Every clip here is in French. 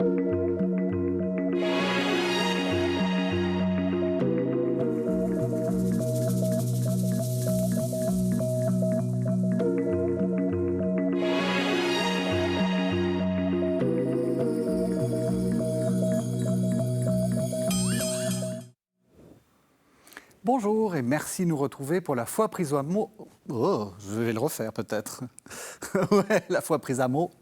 Bonjour et merci de nous retrouver pour la foi prise à mot. Oh, je vais le refaire peut-être. Ouais, la foi prise à mot.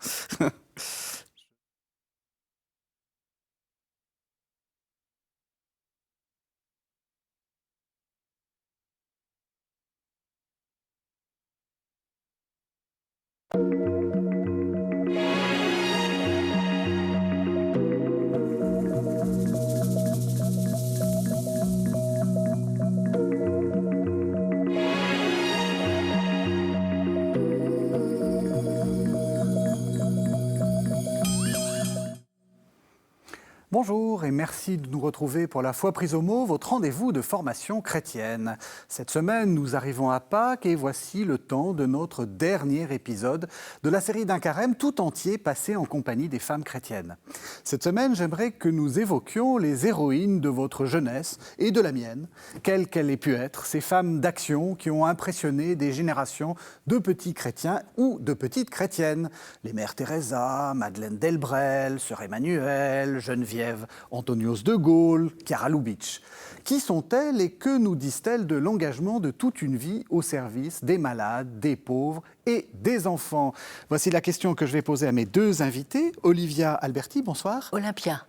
Bonjour et merci de nous retrouver pour la foi prise au mot, votre rendez-vous de formation chrétienne. Cette semaine, nous arrivons à Pâques et voici le temps de notre dernier épisode de la série d'un carême tout entier passé en compagnie des femmes chrétiennes. Cette semaine, j'aimerais que nous évoquions les héroïnes de votre jeunesse et de la mienne, quelles qu'elles aient pu être, ces femmes d'action qui ont impressionné des générations de petits chrétiens ou de petites chrétiennes. Les mères Teresa, Madeleine Delbrel, Sœur Emmanuelle, Geneviève Antonios de Gaulle, Chiara Lubich. Qui sont-elles et que nous disent-elles de l'engagement de toute une vie au service des malades, des pauvres et des enfants? Voici la question que je vais poser à mes deux invités. Olivia Alberti, bonsoir. Olympia,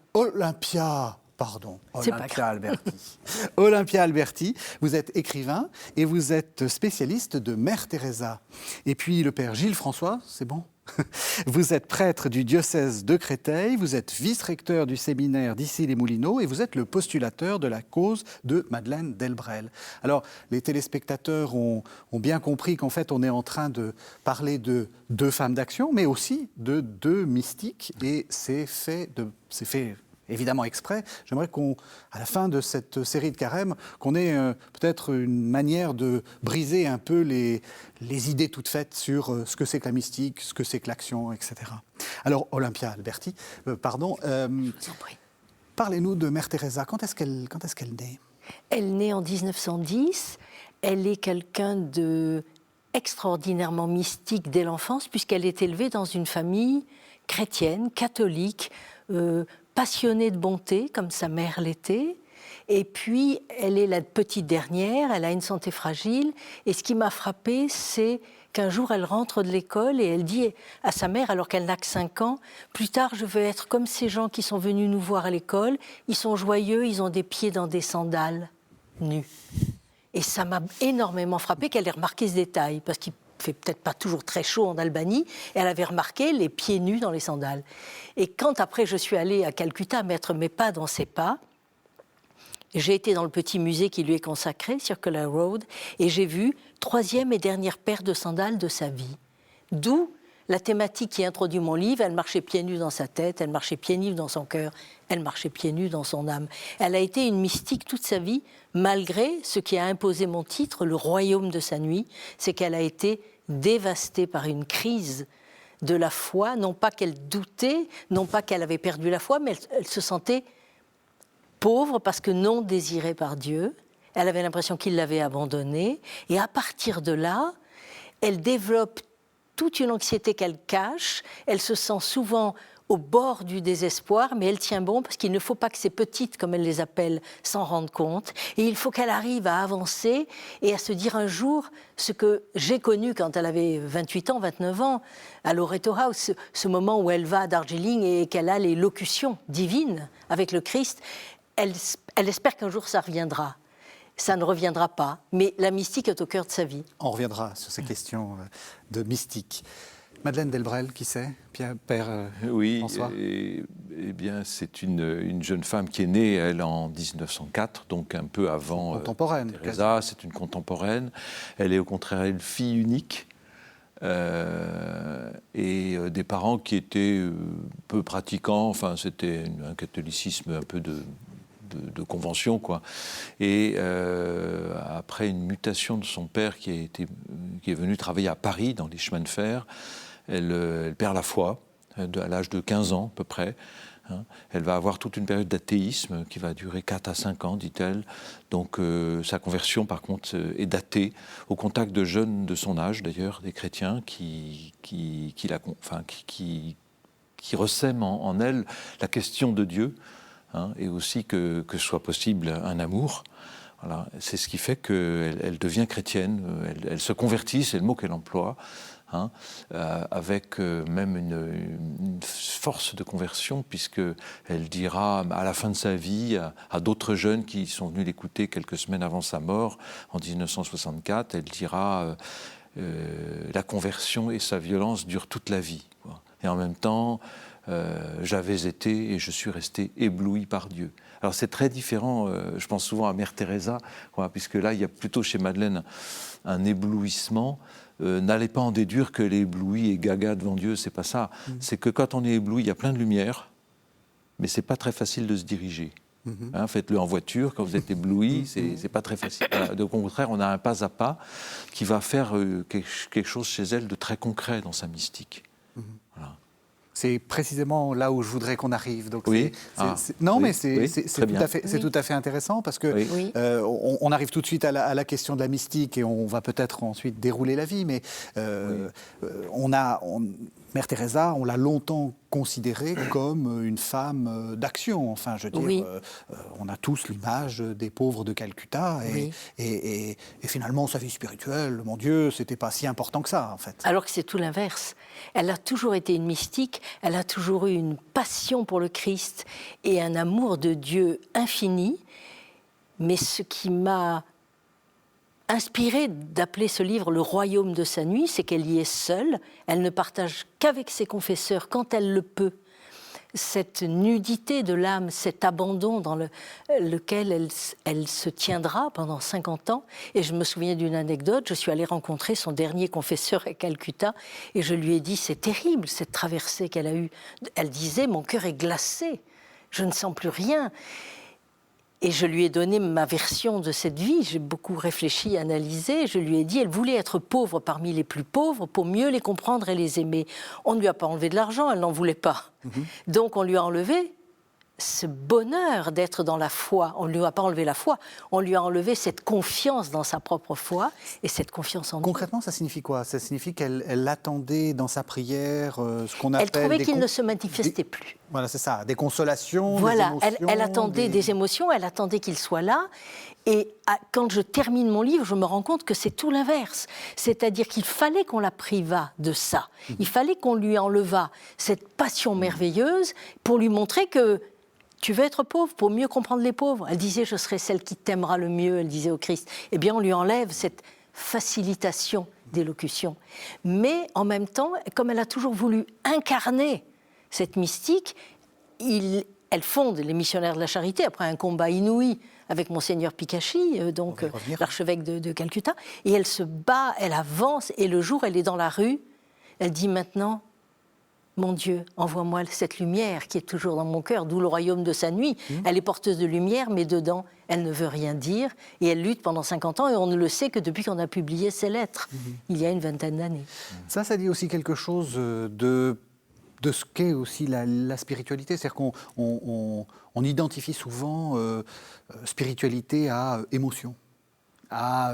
pardon. Olympia Alberti. Olympia Alberti, vous êtes écrivain et vous êtes spécialiste de Mère Teresa. Et puis le père Gilles François, c'est bon? Vous êtes prêtre du diocèse de Créteil, vous êtes vice-recteur du séminaire d'Issy-les-Moulineaux et vous êtes le postulateur de la cause de Madeleine Delbrel. Alors, les téléspectateurs ont bien compris qu'en fait, on est en train de parler de deux femmes d'action, mais aussi de deux mystiques, et c'est fait évidemment exprès. J'aimerais qu'à la fin de cette série de carême, qu'on ait peut-être une manière de briser un peu les idées toutes faites sur ce que c'est que la mystique, ce que c'est que l'action, etc. Alors, Olympia Alberti, parlez-nous de Mère Teresa. Quand est-ce qu'elle naît ? Elle naît en 1910. Elle est quelqu'un de extraordinairement mystique dès l'enfance, puisqu'elle est élevée dans une famille chrétienne, catholique, passionnée de bonté, comme sa mère l'était. Et puis, elle est la petite dernière, elle a une santé fragile. Et ce qui m'a frappée, c'est qu'un jour, elle rentre de l'école et elle dit à sa mère, alors qu'elle n'a que 5 ans, « Plus tard, je veux être comme ces gens qui sont venus nous voir à l'école. Ils sont joyeux, ils ont des pieds dans des sandales nus. » Et ça m'a énormément frappée qu'elle ait remarqué ce détail, parce qu'il fait peut-être pas toujours très chaud en Albanie, et elle avait remarqué les pieds nus dans les sandales. Et quand après je suis allée à Calcutta mettre mes pas dans ses pas, j'ai été dans le petit musée qui lui est consacré, Circular Road, et j'ai vu 3e et dernière paire de sandales de sa vie. D'où la thématique qui introduit mon livre, elle marchait pieds nus dans sa tête, elle marchait pieds nus dans son cœur, elle marchait pieds nus dans son âme. Elle a été une mystique toute sa vie, malgré ce qui a imposé mon titre, le royaume de sa nuit, c'est qu'elle a été dévastée par une crise de la foi, non pas qu'elle doutait, non pas qu'elle avait perdu la foi, mais elle se sentait pauvre parce que non désirée par Dieu. Elle avait l'impression qu'il l'avait abandonnée. Et à partir de là, elle développe toute une anxiété qu'elle cache. Elle se sent souvent au bord du désespoir, mais elle tient bon parce qu'il ne faut pas que ces petites, comme elle les appelle, s'en rendent compte. Et il faut qu'elle arrive à avancer et à se dire un jour ce que j'ai connu quand elle avait 28 ans, 29 ans, à Loreto House, ce moment où elle va à Darjeeling et qu'elle a les locutions divines avec le Christ. Elle espère qu'un jour ça reviendra. Ça ne reviendra pas, mais la mystique est au cœur de sa vie. On reviendra sur ces questions de mystique. Madeleine Delbrel, qui c'est? Père Oui, François. eh bien, c'est une jeune femme qui est née, elle, en 1904, donc un peu avant contemporaine. Teresa, c'est une contemporaine. Elle est au contraire une fille unique. Et des parents qui étaient peu pratiquants, enfin c'était un catholicisme un peu de convention, quoi. Et après une mutation de son père qui est venu travailler à Paris dans les chemins de fer, elle perd la foi à l'âge de 15 ans à peu près, hein. Elle va avoir toute une période d'athéisme qui va durer 4 à 5 ans, dit-elle. Donc sa conversion, par contre, est datée au contact de jeunes de son âge, d'ailleurs, des chrétiens, qui ressèment en elle la question de Dieu, hein, et aussi que soit possible un amour. Voilà. C'est ce qui fait qu'elle devient chrétienne, elle se convertit, c'est le mot qu'elle emploie, hein, avec même une force de conversion, puisqu'elle dira à la fin de sa vie à d'autres jeunes qui sont venus l'écouter quelques semaines avant sa mort, en 1964, elle dira la conversion et sa violence durent toute la vie, quoi. Et en même temps, j'avais été et je suis resté ébloui par Dieu. Alors c'est très différent, je pense souvent à Mère Teresa, quoi, puisque là il y a plutôt chez Madeleine un éblouissement. N'allez pas en déduire que les éblouis et gaga devant Dieu, c'est pas ça. C'est que quand on est ébloui, il y a plein de lumière, mais c'est pas très facile de se diriger. Hein, faites-le en voiture, quand vous êtes ébloui, c'est pas très facile. Voilà. Donc au contraire, on a un pas à pas qui va faire quelque chose chez elle de très concret dans sa mystique. Voilà. C'est précisément là où je voudrais qu'on arrive. Donc oui. Non, oui. mais c'est Oui. tout à fait intéressant parce que oui. On arrive tout de suite à la question de la mystique et on va peut-être ensuite dérouler la vie. Mais Mère Teresa, on l'a longtemps considérée comme une femme d'action. Enfin, je veux dire, on a tous l'image des pauvres de Calcutta et finalement, sa vie spirituelle, mon Dieu, c'était pas si important que ça, en fait. Alors que c'est tout l'inverse. Elle a toujours été une mystique, elle a toujours eu une passion pour le Christ et un amour de Dieu infini. Mais ce qui m'a inspirée d'appeler ce livre « Le royaume de sa nuit », c'est qu'elle y est seule, elle ne partage qu'avec ses confesseurs quand elle le peut. Cette nudité de l'âme, cet abandon dans lequel elle se tiendra pendant 50 ans. Et je me souviens d'une anecdote, je suis allée rencontrer son dernier confesseur à Calcutta et je lui ai dit, c'est terrible cette traversée qu'elle a eue. Elle disait, mon cœur est glacé, je ne sens plus rien. Et je lui ai donné ma version de cette vie, j'ai beaucoup réfléchi, analysé, je lui ai dit, elle voulait être pauvre parmi les plus pauvres pour mieux les comprendre et les aimer. On ne lui a pas enlevé de l'argent, elle n'en voulait pas. Donc on lui a enlevé ce bonheur d'être dans la foi. On ne lui a pas enlevé la foi, on lui a enlevé cette confiance dans sa propre foi et cette confiance en Dieu. Concrètement, ça signifie quoi? Ça signifie qu'elle attendait dans sa prière ce qu'on appelle... Elle trouvait qu'il ne se manifestait plus. Voilà, c'est ça, des consolations, voilà, des émotions... elle attendait des émotions, elle attendait qu'il soit là. Et quand je termine mon livre, je me rends compte que c'est tout l'inverse. C'est-à-dire qu'il fallait qu'on la privât de ça. Il fallait qu'on lui enlevât cette passion merveilleuse pour lui montrer que tu veux être pauvre pour mieux comprendre les pauvres. Elle disait, je serai celle qui t'aimera le mieux, elle disait au Christ. Eh bien, on lui enlève cette facilitation d'élocution. Mais en même temps, comme elle a toujours voulu incarner cette mystique, elle fonde les missionnaires de la charité après un combat inouï avec Monseigneur Picachy, donc l'archevêque de Calcutta, et elle se bat, elle avance, et le jour, elle est dans la rue, elle dit maintenant, mon Dieu, envoie-moi cette lumière qui est toujours dans mon cœur, d'où le royaume de sa nuit. Elle est porteuse de lumière, mais dedans, elle ne veut rien dire, et elle lutte pendant 50 ans, et on ne le sait que depuis qu'on a publié ses lettres, il y a une vingtaine d'années. Ça dit aussi quelque chose de ce qu'est aussi la spiritualité. C'est-à-dire qu'on identifie souvent spiritualité à émotion, à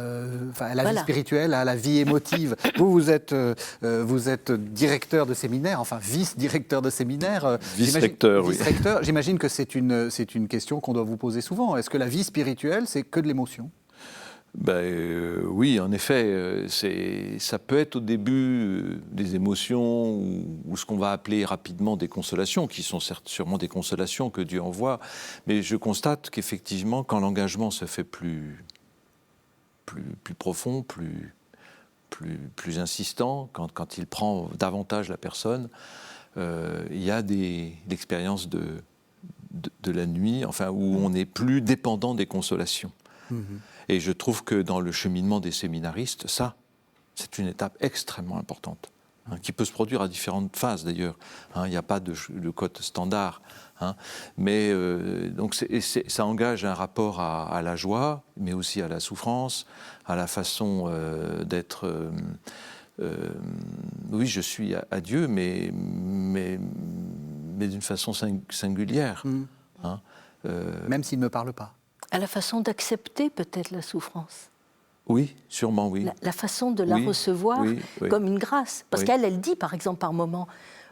la vie spirituelle, à la vie émotive. Vous êtes directeur de séminaire, enfin vice-directeur de séminaire. Vice-recteur, oui. Vice-recteur. J'imagine que c'est une question qu'on doit vous poser souvent. Est-ce que la vie spirituelle, c'est que de l'émotion ? Oui, en effet, ça peut être au début des émotions ou ce qu'on va appeler rapidement des consolations, qui sont sûrement des consolations que Dieu envoie, mais je constate qu'effectivement, quand l'engagement se fait plus profond, plus insistant, quand il prend davantage la personne, il y a l'expérience de la nuit, enfin, où on n'est plus dépendant des consolations. Et je trouve que dans le cheminement des séminaristes, ça, c'est une étape extrêmement importante, qui peut se produire à différentes phases d'ailleurs. Il n'y a pas de code standard. Mais donc ça engage un rapport à la joie, mais aussi à la souffrance, à la façon d'être... oui, je suis à Dieu, mais mais d'une façon singulière. Hein, Même s'il ne parle pas. À la façon d'accepter peut-être la souffrance. Oui, sûrement, oui. La façon de la recevoir comme une grâce. Parce qu'elle dit, par exemple, par moment,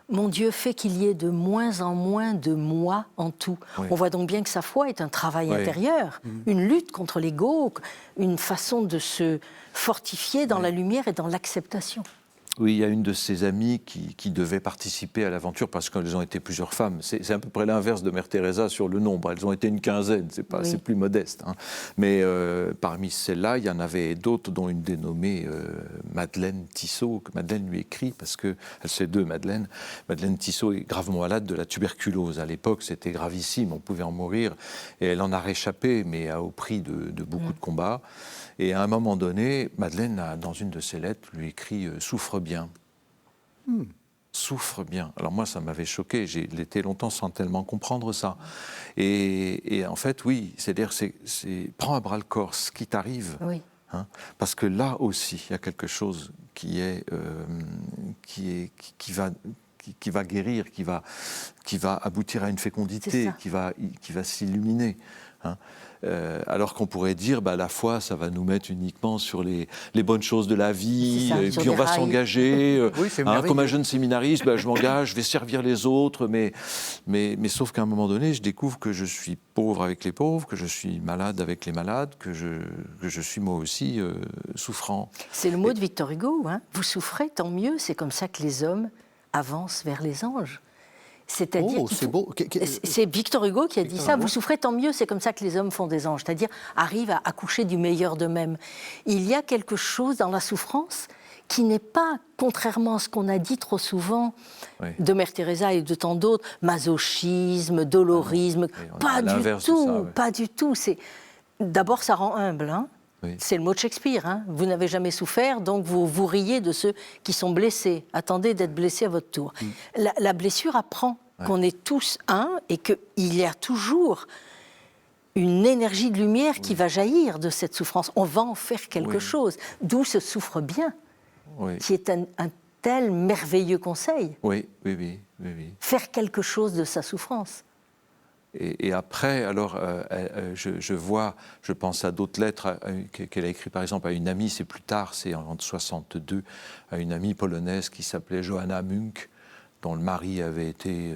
mon Dieu fait qu'il y ait de moins en moins de moi en tout. On voit donc bien que sa foi est un travail intérieur, une lutte contre l'ego, une façon de se fortifier dans la lumière et dans l'acceptation. Oui, il y a une de ses amies qui devait participer à l'aventure parce qu'elles ont été plusieurs femmes. C'est à peu près l'inverse de Mère Teresa sur le nombre. Elles ont été une quinzaine, c'est plus modeste. Hein. Mais parmi celles-là, il y en avait d'autres, dont une dénommée Madeleine Tissot, que Madeleine lui écrit parce qu'elle sait deux Madeleine. Madeleine Tissot est gravement malade de la tuberculose. À l'époque, c'était gravissime, on pouvait en mourir. Et elle en a réchappé, mais au prix de beaucoup de combats. Et à un moment donné, Madeleine, dans une de ses lettres, lui écrit « Souffre bien ». Souffre bien. Alors moi, ça m'avait choqué. J'ai été longtemps sans tellement comprendre ça. Et en fait, oui, c'est-à-dire, prends à bras-le-corps ce qui t'arrive. Oui. Hein, parce que là aussi, il y a quelque chose qui va guérir, qui va aboutir à une fécondité, qui va s'illuminer. Hein. Alors qu'on pourrait dire, la foi, ça va nous mettre uniquement sur les bonnes choses de la vie, et puis on va s'engager. Comme un jeune séminariste, je m'engage, je vais servir les autres, mais sauf qu'à un moment donné, je découvre que je suis pauvre avec les pauvres, que je suis malade avec les malades, que je suis moi aussi souffrant. C'est le mot de Victor Hugo. Hein. Vous souffrez, tant mieux, c'est comme ça que les hommes avancent vers les anges. C'est-à-dire c'est Victor Hugo qui a dit ça. Vous souffrez, tant mieux, c'est comme ça que les hommes font des anges. C'est-à-dire arrivent à accoucher du meilleur d'eux-mêmes. Il y a quelque chose dans la souffrance qui n'est pas, contrairement à ce qu'on a dit trop souvent de Mère Teresa et de tant d'autres, masochisme, dolorisme. Pas du tout. D'abord, ça rend humble. Hein. Oui. C'est le mot de Shakespeare. Hein. Vous n'avez jamais souffert, donc vous riez de ceux qui sont blessés. Attendez d'être blessés à votre tour. La blessure apprend qu'on est tous un et qu'il y a toujours une énergie de lumière qui va jaillir de cette souffrance. On va en faire quelque chose. D'où ce souffre bien, qui est un tel merveilleux conseil. Oui. Faire quelque chose de sa souffrance. Et après, alors, je pense à d'autres lettres qu'elle a écrites, par exemple, à une amie, c'est plus tard, c'est en 1962, à une amie polonaise qui s'appelait Joanna Munk, dont le mari avait été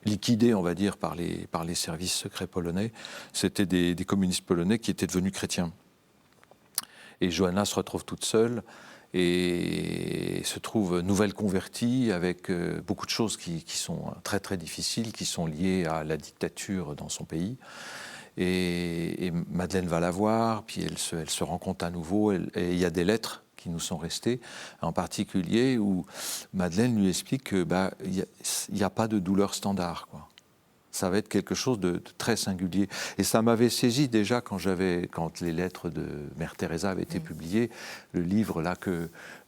liquidé, on va dire, par les services secrets polonais. C'était des communistes polonais qui étaient devenus chrétiens. Et Joanna se retrouve toute seule et se trouve nouvelle convertie avec beaucoup de choses qui sont très très difficiles, qui sont liées à la dictature dans son pays. Et Madeleine va la voir, puis elle se rencontre à nouveau, et il y a des lettres qui nous sont restées, en particulier où Madeleine lui explique qu'il n'y a pas de douleur standard, quoi. Ça va être quelque chose de très singulier. Et ça m'avait saisi déjà quand les lettres de Mère Teresa avaient été publiées, le livre là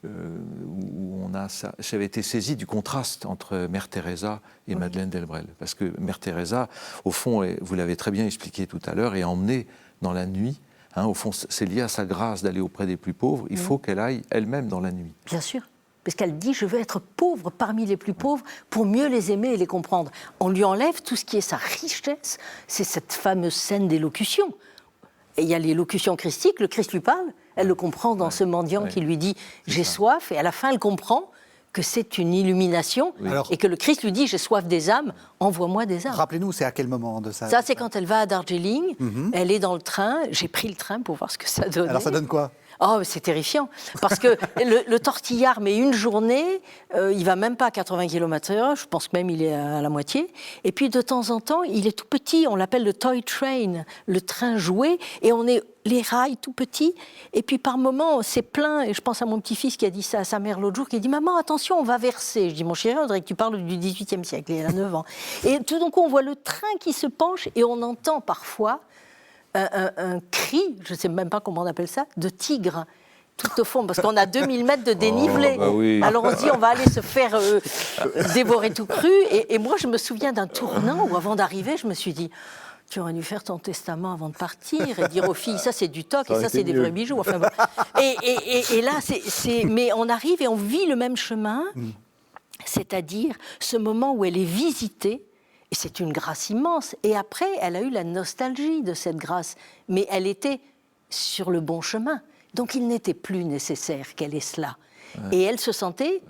où j'avais été saisi du contraste entre Mère Teresa et Madeleine Delbrel. Parce que Mère Teresa, au fond, vous l'avez très bien expliqué tout à l'heure, est emmenée dans la nuit. Hein, au fond, c'est lié à sa grâce d'aller auprès des plus pauvres. Il faut qu'elle aille elle-même dans la nuit. Bien sûr. Parce qu'elle dit « je veux être pauvre parmi les plus pauvres pour mieux les aimer et les comprendre ». On lui enlève tout ce qui est sa richesse, c'est cette fameuse scène d'élocution. Et il y a l'élocution christique, le Christ lui parle, elle le comprend dans ce mendiant qui lui dit « j'ai soif », et à la fin elle comprend que c'est une illumination et que le Christ lui dit « j'ai soif des âmes, envoie-moi des âmes ». Rappelez-nous, c'est à quel moment de ça? Ça, c'est quand elle va à Darjeeling, elle est dans le train, j'ai pris le train pour voir ce que ça donne. Alors ça donne quoi? Oh, c'est terrifiant, parce que le tortillard met une journée, il va même pas à 80 km/h, je pense que même il est à la moitié, et puis de temps en temps, il est tout petit, on l'appelle le toy train, le train jouet, et on est les rails tout petits, et puis par moments, c'est plein, et je pense à mon petit-fils qui a dit ça à sa mère l'autre jour, qui a dit « Maman, attention, on va verser ». Je dis « Mon chéri, on dirait que tu parles du XVIIIe siècle, il a 9 ans ». Et tout d'un coup, on voit le train qui se penche, et on entend parfois un cri, je ne sais même pas comment on appelle ça, de tigre, tout au fond, parce qu'on a 2000 mètres de dénivelé. Alors on se dit, on va aller se faire dévorer tout cru. Et moi, je me souviens d'un tournant où, avant d'arriver, je me suis dit, tu aurais dû faire ton testament avant de partir et dire aux filles, ça c'est du toc et ça c'est des vrais bijoux. Enfin, bon. Et là, mais on arrive et on vit le même chemin, c'est-à-dire ce moment où elle est visitée Et c'est une grâce immense. Et après, elle a eu la nostalgie de cette grâce. Mais elle était sur le bon chemin. Donc il n'était plus nécessaire qu'elle ait cela. Ouais. Et elle se sentait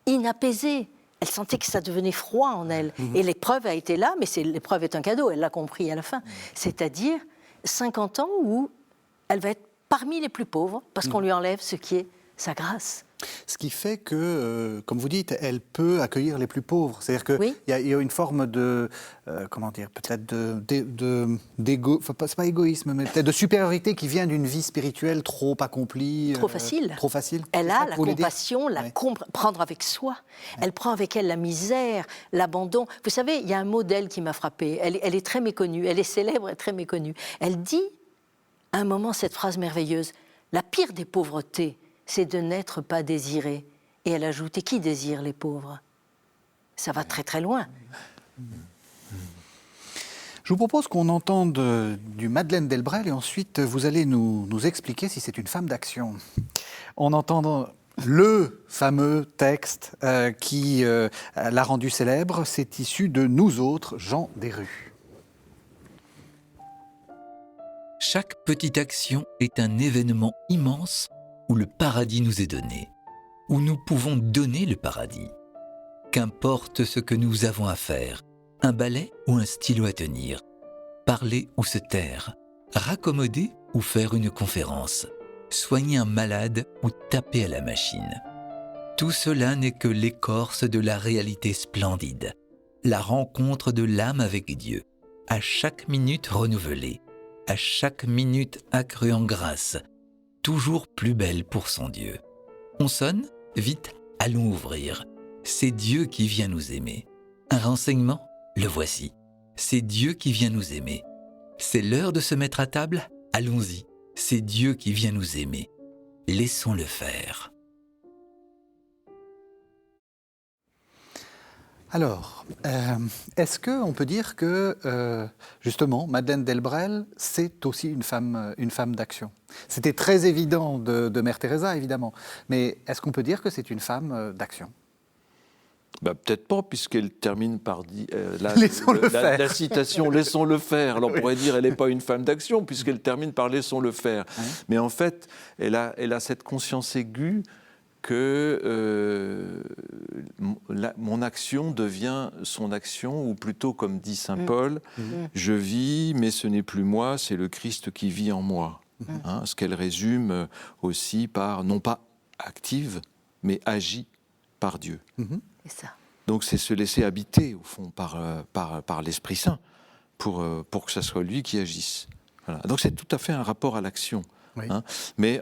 inapaisée. Elle sentait que ça devenait froid en elle. Et l'épreuve a été là, mais l'épreuve est un cadeau, elle l'a compris à la fin. C'est-à-dire 50 ans où elle va être parmi les plus pauvres, parce qu'on lui enlève ce qui est sa grâce. Ce qui fait que, comme vous dites, elle peut accueillir les plus pauvres. C'est-à-dire qu'il y a une forme de, comment dire, peut-être d'égo, enfin, c'est pas égoïsme, mais peut-être de supériorité qui vient d'une vie spirituelle trop accomplie. Trop facile. Trop facile. Elle a la compassion, prendre avec soi. Ouais. Elle prend avec elle la misère, l'abandon. Vous savez, il y a un mot d'elle qui m'a frappée. Elle est très méconnue. Elle est célèbre et très méconnue. Elle dit, à un moment, cette phrase merveilleuse, « La pire des pauvretés, c'est de n'être pas désiré. » Et elle ajoute, « Et qui désire les pauvres ?» Ça va très très loin. Je vous propose qu'on entende du Madeleine Delbrel et ensuite vous allez nous expliquer si c'est une femme d'action. On entend le fameux texte qui l'a rendu célèbre, c'est issu de Nous autres, Jean Desrues. Chaque petite action est un événement immense où le paradis nous est donné, où nous pouvons donner le paradis. Qu'importe ce que nous avons à faire, un balai ou un stylo à tenir, parler ou se taire, raccommoder ou faire une conférence, soigner un malade ou taper à la machine. Tout cela n'est que l'écorce de la réalité splendide, la rencontre de l'âme avec Dieu, à chaque minute renouvelée, à chaque minute accrue en grâce, toujours plus belle pour son Dieu. On sonne, vite, allons ouvrir. C'est Dieu qui vient nous aimer. Un renseignement, le voici. C'est Dieu qui vient nous aimer. C'est l'heure de se mettre à table, allons-y. C'est Dieu qui vient nous aimer. Laissons-le faire. Alors, est-ce qu'on peut dire que, justement, Madeleine Delbrel, c'est aussi une femme d'action ? C'était très évident de Mère Teresa, évidemment, mais est-ce qu'on peut dire que c'est une femme d'action ? Peut-être pas, puisqu'elle termine par la citation « laissons-le faire ». Alors on pourrait dire qu'elle n'est pas une femme d'action, puisqu'elle termine par « laissons-le faire ». Mais en fait, elle a cette conscience aiguë que mon action devient son action, ou plutôt, comme dit saint Paul, je vis, mais ce n'est plus moi, c'est le Christ qui vit en moi. Ce qu'elle résume aussi par, non pas active, mais agit par Dieu. C'est ça. Donc c'est se laisser habiter, au fond, par l'Esprit Saint, pour que ce soit lui qui agisse. Voilà. Donc c'est tout à fait un rapport à l'action. Oui. Mais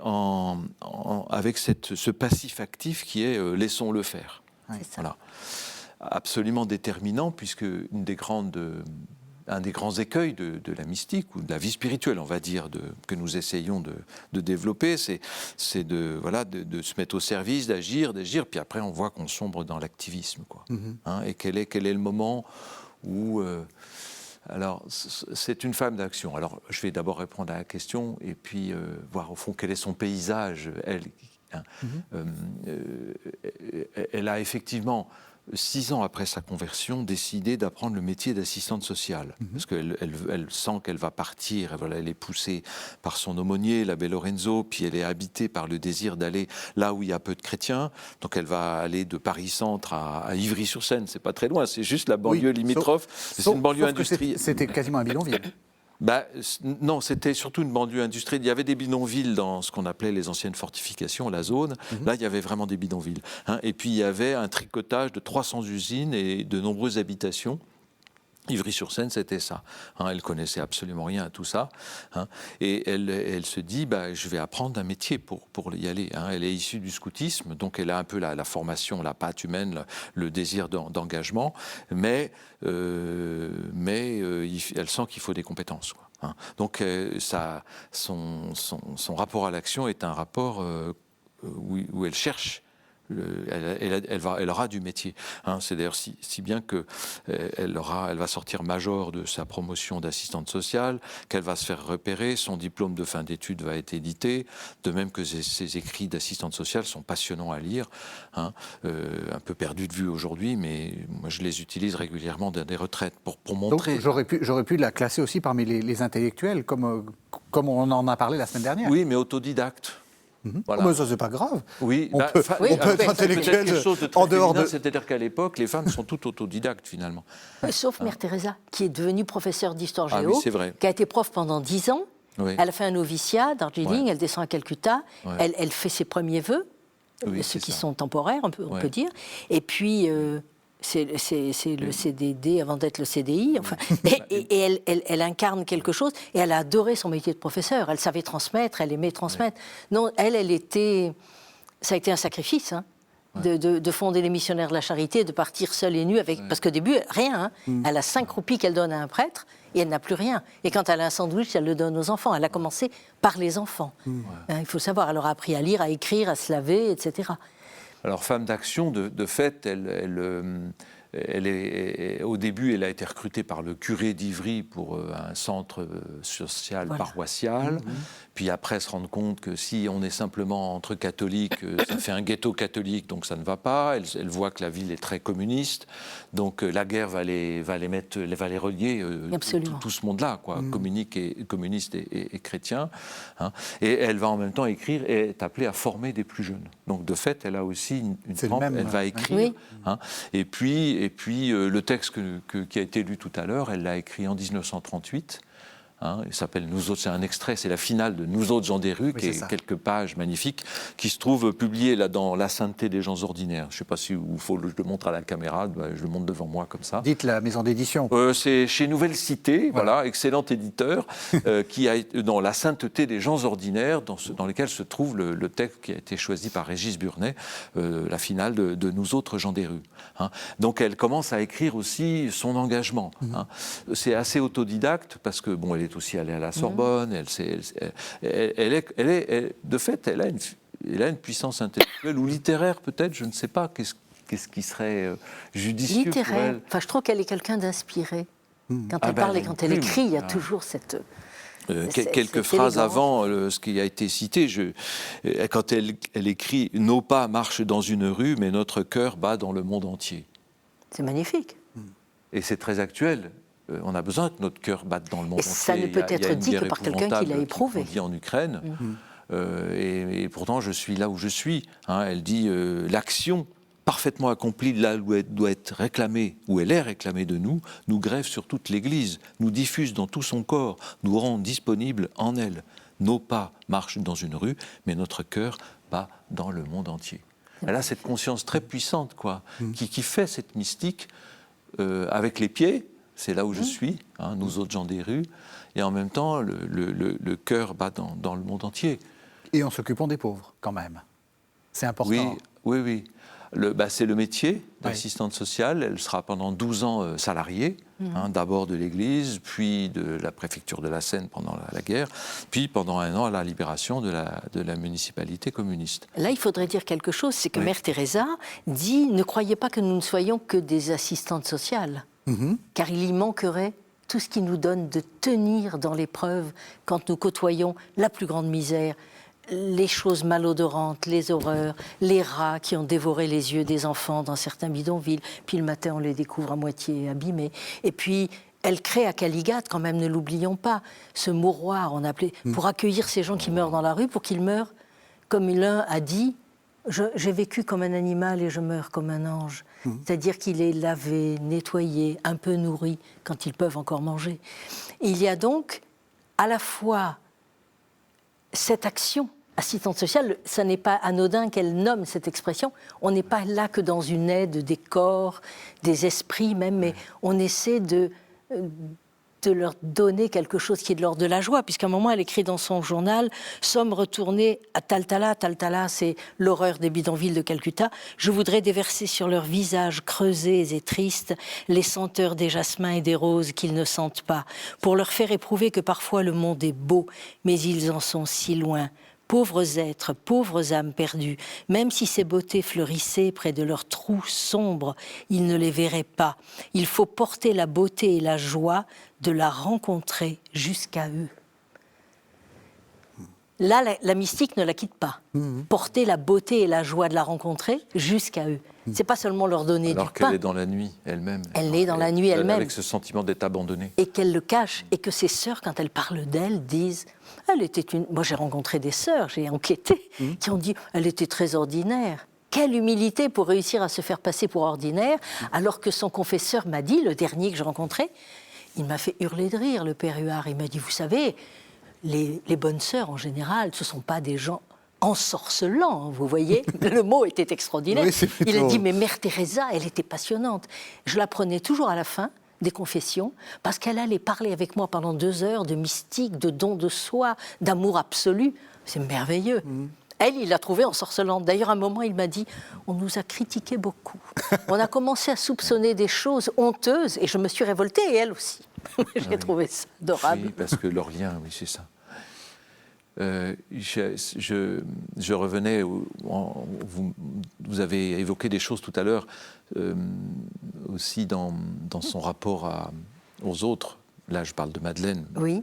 avec ce passif actif qui est laissons-le faire. C'est ça. Voilà. Absolument déterminant, puisque un des grands écueils de la mystique ou de la vie spirituelle, on va dire, que nous essayons de développer, c'est de se mettre au service, d'agir, puis après on voit qu'on sombre dans l'activisme, quoi. Et quel est le moment où alors, c'est une femme d'action. Alors, je vais d'abord répondre à la question et puis voir au fond quel est son paysage, elle. Elle a effectivement, 6 ans après sa conversion, décidé d'apprendre le métier d'assistante sociale. Parce qu'elle sent qu'elle va partir, elle est poussée par son aumônier, l'abbé Lorenzo, puis elle est habitée par le désir d'aller là où il y a peu de chrétiens. Donc elle va aller de Paris-Centre à Ivry-sur-Seine, c'est pas très loin, c'est juste la banlieue limitrophe. C'est une banlieue industrielle. C'était quasiment un bidonville. Non, c'était surtout une banlieue industrielle. Il y avait des bidonvilles dans ce qu'on appelait les anciennes fortifications, la zone. Là, il y avait vraiment des bidonvilles. Et puis, il y avait un tricotage de 300 usines et de nombreuses habitations. Ivry-sur-Seine, c'était ça. Elle connaissait absolument rien à tout ça. Et elle se dit, je vais apprendre un métier pour y aller. Elle est issue du scoutisme, donc elle a un peu la formation, la patte humaine, le désir d'engagement, mais elle sent qu'il faut des compétences, quoi. Donc son rapport à l'action est un rapport où elle cherche elle aura du métier. Hein. C'est d'ailleurs si bien qu'elle va sortir major de sa promotion d'assistante sociale, qu'elle va se faire repérer, son diplôme de fin d'études va être édité, de même que ses écrits d'assistante sociale sont passionnants à lire, hein, un peu perdus de vue aujourd'hui, mais moi je les utilise régulièrement dans des retraites pour montrer. Donc j'aurais pu la classer aussi parmi les intellectuels, comme on en a parlé la semaine dernière. Oui, mais autodidacte. Voilà. Oh, mais ça, c'est pas grave. Oui, on peut être intellectuel en dehors de... C'est-à-dire qu'à l'époque, les femmes sont toutes autodidactes, finalement. Sauf Mère Teresa, qui est devenue professeure d'histoire géo, oui, c'est vrai. qui a été prof pendant 10 ans. Oui. Elle a fait un noviciat à Darjeeling, elle descend à Calcutta, elle fait ses premiers vœux, ceux qui sont temporaires, on peut dire. Et puis... c'est le CDD avant d'être le CDI. Enfin, et elle incarne quelque chose. Et elle a adoré son métier de professeur. Elle savait transmettre, elle aimait transmettre. Non, elle était... Ça a été un sacrifice, hein, de fonder les missionnaires de la charité, de partir seule et nue avec... Parce qu'au début, rien. Hein. Elle a 5 roupies qu'elle donne à un prêtre et elle n'a plus rien. Et quand elle a un sandwich, elle le donne aux enfants. Elle a commencé par les enfants. Hein, il faut savoir, elle leur a appris à lire, à écrire, à se laver, etc. Alors, femme d'action, de fait, au début, elle a été recrutée par le curé d'Ivry pour un centre social paroissial. Puis après, se rendre compte que si on est simplement entre catholiques, ça fait un ghetto catholique, donc ça ne va pas. Elle voit que la ville est très communiste. Donc la guerre va les relier, tout ce monde-là, quoi, communiste et chrétien. Hein. Et elle va en même temps écrire et est appelée à former des plus jeunes. Donc de fait, elle a aussi une trempe, elle va écrire. Oui. Hein. Et puis le texte qui a été lu tout à l'heure, elle l'a écrit en 1938. Hein, il s'appelle Nous autres, c'est un extrait, c'est la finale de Nous autres gens des rues, qui est quelques pages magnifiques, qui se trouve publiées là dans La sainteté des gens ordinaires. Je ne sais pas si il faut que je le montre à la caméra, je le montre devant moi comme ça. Dites la maison d'édition. C'est chez Nouvelle Cité, voilà, excellent éditeur, qui a dans La sainteté des gens ordinaires, dans lequel se trouve le texte qui a été choisi par Régis Burnet, la finale de Nous autres gens des rues. Hein. Donc elle commence à écrire aussi son engagement. Hein. C'est assez autodidacte parce que elle est aussi allée à la Sorbonne. De fait, elle a une puissance intellectuelle ou littéraire peut-être, je ne sais pas. Qu'est-ce qui serait judicieux littéraire. Pour elle. Enfin, je trouve qu'elle est quelqu'un d'inspiré. Quand elle parle et quand elle écrit, il y a toujours cette... Quelques phrases avant ce qui a été cité, quand elle écrit « Nos pas marchent dans une rue, mais notre cœur bat dans le monde entier ». C'est magnifique. Et c'est très actuel. On a besoin que notre cœur batte dans le monde entier. Ça ne peut être dit que par quelqu'un qui l'a éprouvé. Qui en Ukraine. Et pourtant, je suis là où je suis. Hein. Elle dit l'action parfaitement accomplie là où elle doit être réclamée, où elle est réclamée de nous, nous grève sur toute l'Église, nous diffuse dans tout son corps, nous rend disponibles en elle. Nos pas marchent dans une rue, mais notre cœur bat dans le monde entier. Elle a cette conscience très puissante, quoi, qui fait cette mystique avec les pieds. C'est là où je suis, hein, nous autres gens des rues, et en même temps, le cœur bat dans le monde entier. Et en s'occupant des pauvres, quand même. C'est important. Oui. C'est le métier d'assistante sociale. Elle sera pendant 12 ans salariée, d'abord de l'Église, puis de la préfecture de la Seine pendant la guerre, puis pendant 1 an à la libération de la municipalité communiste. Là, il faudrait dire quelque chose, c'est que Mère Teresa dit « Ne croyez pas que nous ne soyons que des assistantes sociales ». Car il y manquerait tout ce qui nous donne de tenir dans l'épreuve quand nous côtoyons la plus grande misère, les choses malodorantes, les horreurs, les rats qui ont dévoré les yeux des enfants dans certains bidonvilles, puis le matin on les découvre à moitié abîmés. Et puis elle crée à Caligate, quand même, ne l'oublions pas, ce mouroir, on appelait, pour accueillir ces gens qui meurent dans la rue, pour qu'ils meurent, comme l'un a dit, j'ai vécu comme un animal et je meurs comme un ange. C'est-à-dire qu'il est lavé, nettoyé, un peu nourri, quand ils peuvent encore manger. Et il y a donc à la fois cette action assistante sociale, ça n'est pas anodin qu'elle nomme cette expression, on n'est pas là que dans une aide des corps, des esprits même, mais on essaie de leur donner quelque chose qui est de l'ordre de la joie, puisqu'à un moment, elle écrit dans son journal « Sommes retournés à Taltala ». Taltala, c'est l'horreur des bidonvilles de Calcutta. « Je voudrais déverser sur leurs visages creusés et tristes les senteurs des jasmins et des roses qu'ils ne sentent pas, pour leur faire éprouver que parfois le monde est beau, mais ils en sont si loin, Pauvres êtres, pauvres âmes perdues, même si ces beautés fleurissaient près de leurs trous sombres, ils ne les verraient pas. Il faut porter la beauté et la joie de la rencontrer jusqu'à eux. Là, la mystique ne la quitte pas. Porter la beauté et la joie de la rencontrer jusqu'à eux. C'est pas seulement leur donner Alors du qu'elle pain. est dans la nuit elle-même. Elle est dans la nuit elle-même. Avec ce sentiment d'être abandonnée. Et qu'elle le cache, et que ses sœurs, quand elles parlent d'elle, disent « Elle était une... » Moi, j'ai rencontré des sœurs, j'ai enquêté, qui ont dit « Elle était très ordinaire ». Quelle humilité pour réussir à se faire passer pour ordinaire, alors que son confesseur m'a dit, le dernier que je rencontrais, il m'a fait hurler de rire, le père Huard. Il m'a dit « Vous savez, les bonnes sœurs, en général, ce ne sont pas des gens ensorcelants, vous voyez. Le mot était extraordinaire. Oui, c'est plutôt... Il a dit, mais Mère Teresa, elle était passionnante. Je la prenais toujours à la fin des confessions, parce qu'elle allait parler avec moi pendant 2 heures de mystique, de don de soi, d'amour absolu. C'est merveilleux. Elle, il l'a trouvée ensorcelante. D'ailleurs, à un moment, il m'a dit, on nous a critiqué beaucoup. On a commencé à soupçonner des choses honteuses, et je me suis révoltée, et elle aussi. J'ai trouvé ça adorable. Oui, parce que leur lien, oui, c'est ça. Je revenais, vous avez évoqué des choses tout à l'heure, aussi dans son rapport aux autres. Là, je parle de Madeleine. Oui.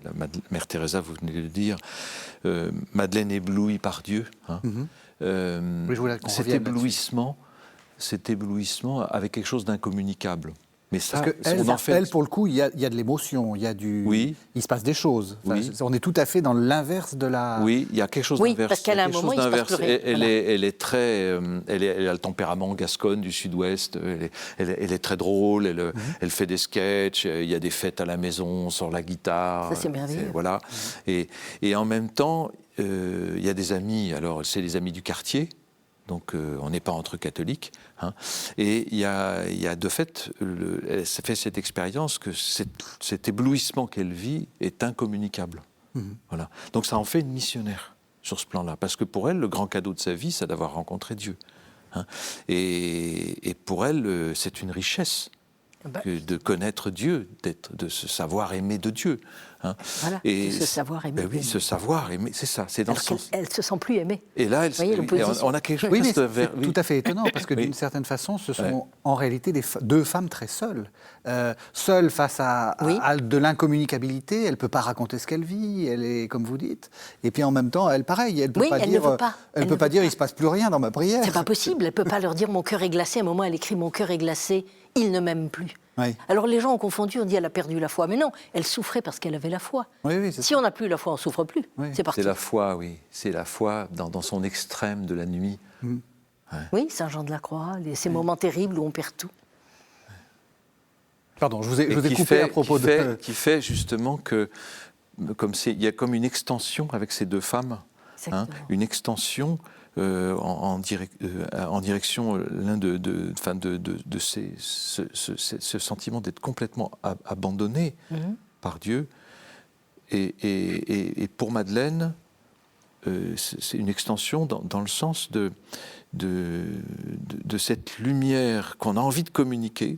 Mère Teresa, vous venez de le dire. Madeleine éblouie par Dieu. Hein. Oui, je voulais qu'on revienne cet éblouissement avec quelque chose d'incommunicable. Mais ça, parce qu'elle, pour le coup, il y a de l'émotion, il y a du... Oui. Il se passe des choses. Enfin, Oui. On est tout à fait dans l'inverse de la... Oui, il y a quelque chose Oui, d'inverse. parce qu'à un moment, il se passe plus rien. Elle est très... elle a le tempérament gasconne du Sud-Ouest. Elle est très drôle. Elle fait des sketchs. Il y a des fêtes à la maison, on sort la guitare. Ça, c'est merveilleux. Voilà. Et en même temps, il y a des amis. Alors, c'est les amis du quartier. Donc, on n'est pas entre catholiques. Hein. Et il y a de fait, elle fait cette expérience que cet éblouissement qu'elle vit est incommunicable. Voilà. Donc, ça en fait une missionnaire sur ce plan-là. Parce que pour elle, le grand cadeau de sa vie, c'est d'avoir rencontré Dieu. Hein. Et pour elle, c'est une richesse de connaître Dieu, de se savoir aimer de Dieu. Hein. Voilà, de se savoir aimer. Ben oui, se savoir aimer, c'est ça, c'est dans Alors ce sens. Elle ne se sent plus aimée. Et là, on a quelque chose Oui, mais de c'est tout à fait étonnant, parce que d'une certaine façon, ce sont en réalité deux femmes très seules. Seules face à de l'incommunicabilité, elle ne peut pas raconter ce qu'elle vit, elle est, comme vous dites. Et puis en même temps, elle, pareil, elle ne peut pas dire, il ne se passe plus rien dans ma prière. C'est pas possible, elle ne peut pas leur dire mon cœur est glacé. À un moment, elle écrit mon cœur est glacé, il ne m'aime plus. Oui. Alors les gens ont confondu, on dit elle a perdu la foi. Mais non, elle souffrait parce qu'elle avait la foi. Oui, si on n'a plus la foi, on ne souffre plus. Oui. C'est parti. C'est la foi, oui. C'est la foi dans son extrême de la nuit. Oui, Saint Jean de la Croix, ces moments terribles où on perd tout. Pardon, je vous ai coupé à propos de... Qui fait justement que, il y a comme une extension avec ces deux femmes, hein, une extension en direction l'un de ce sentiment d'être complètement abandonné par Dieu. Et pour Madeleine, c'est une extension dans le sens de cette lumière qu'on a envie de communiquer,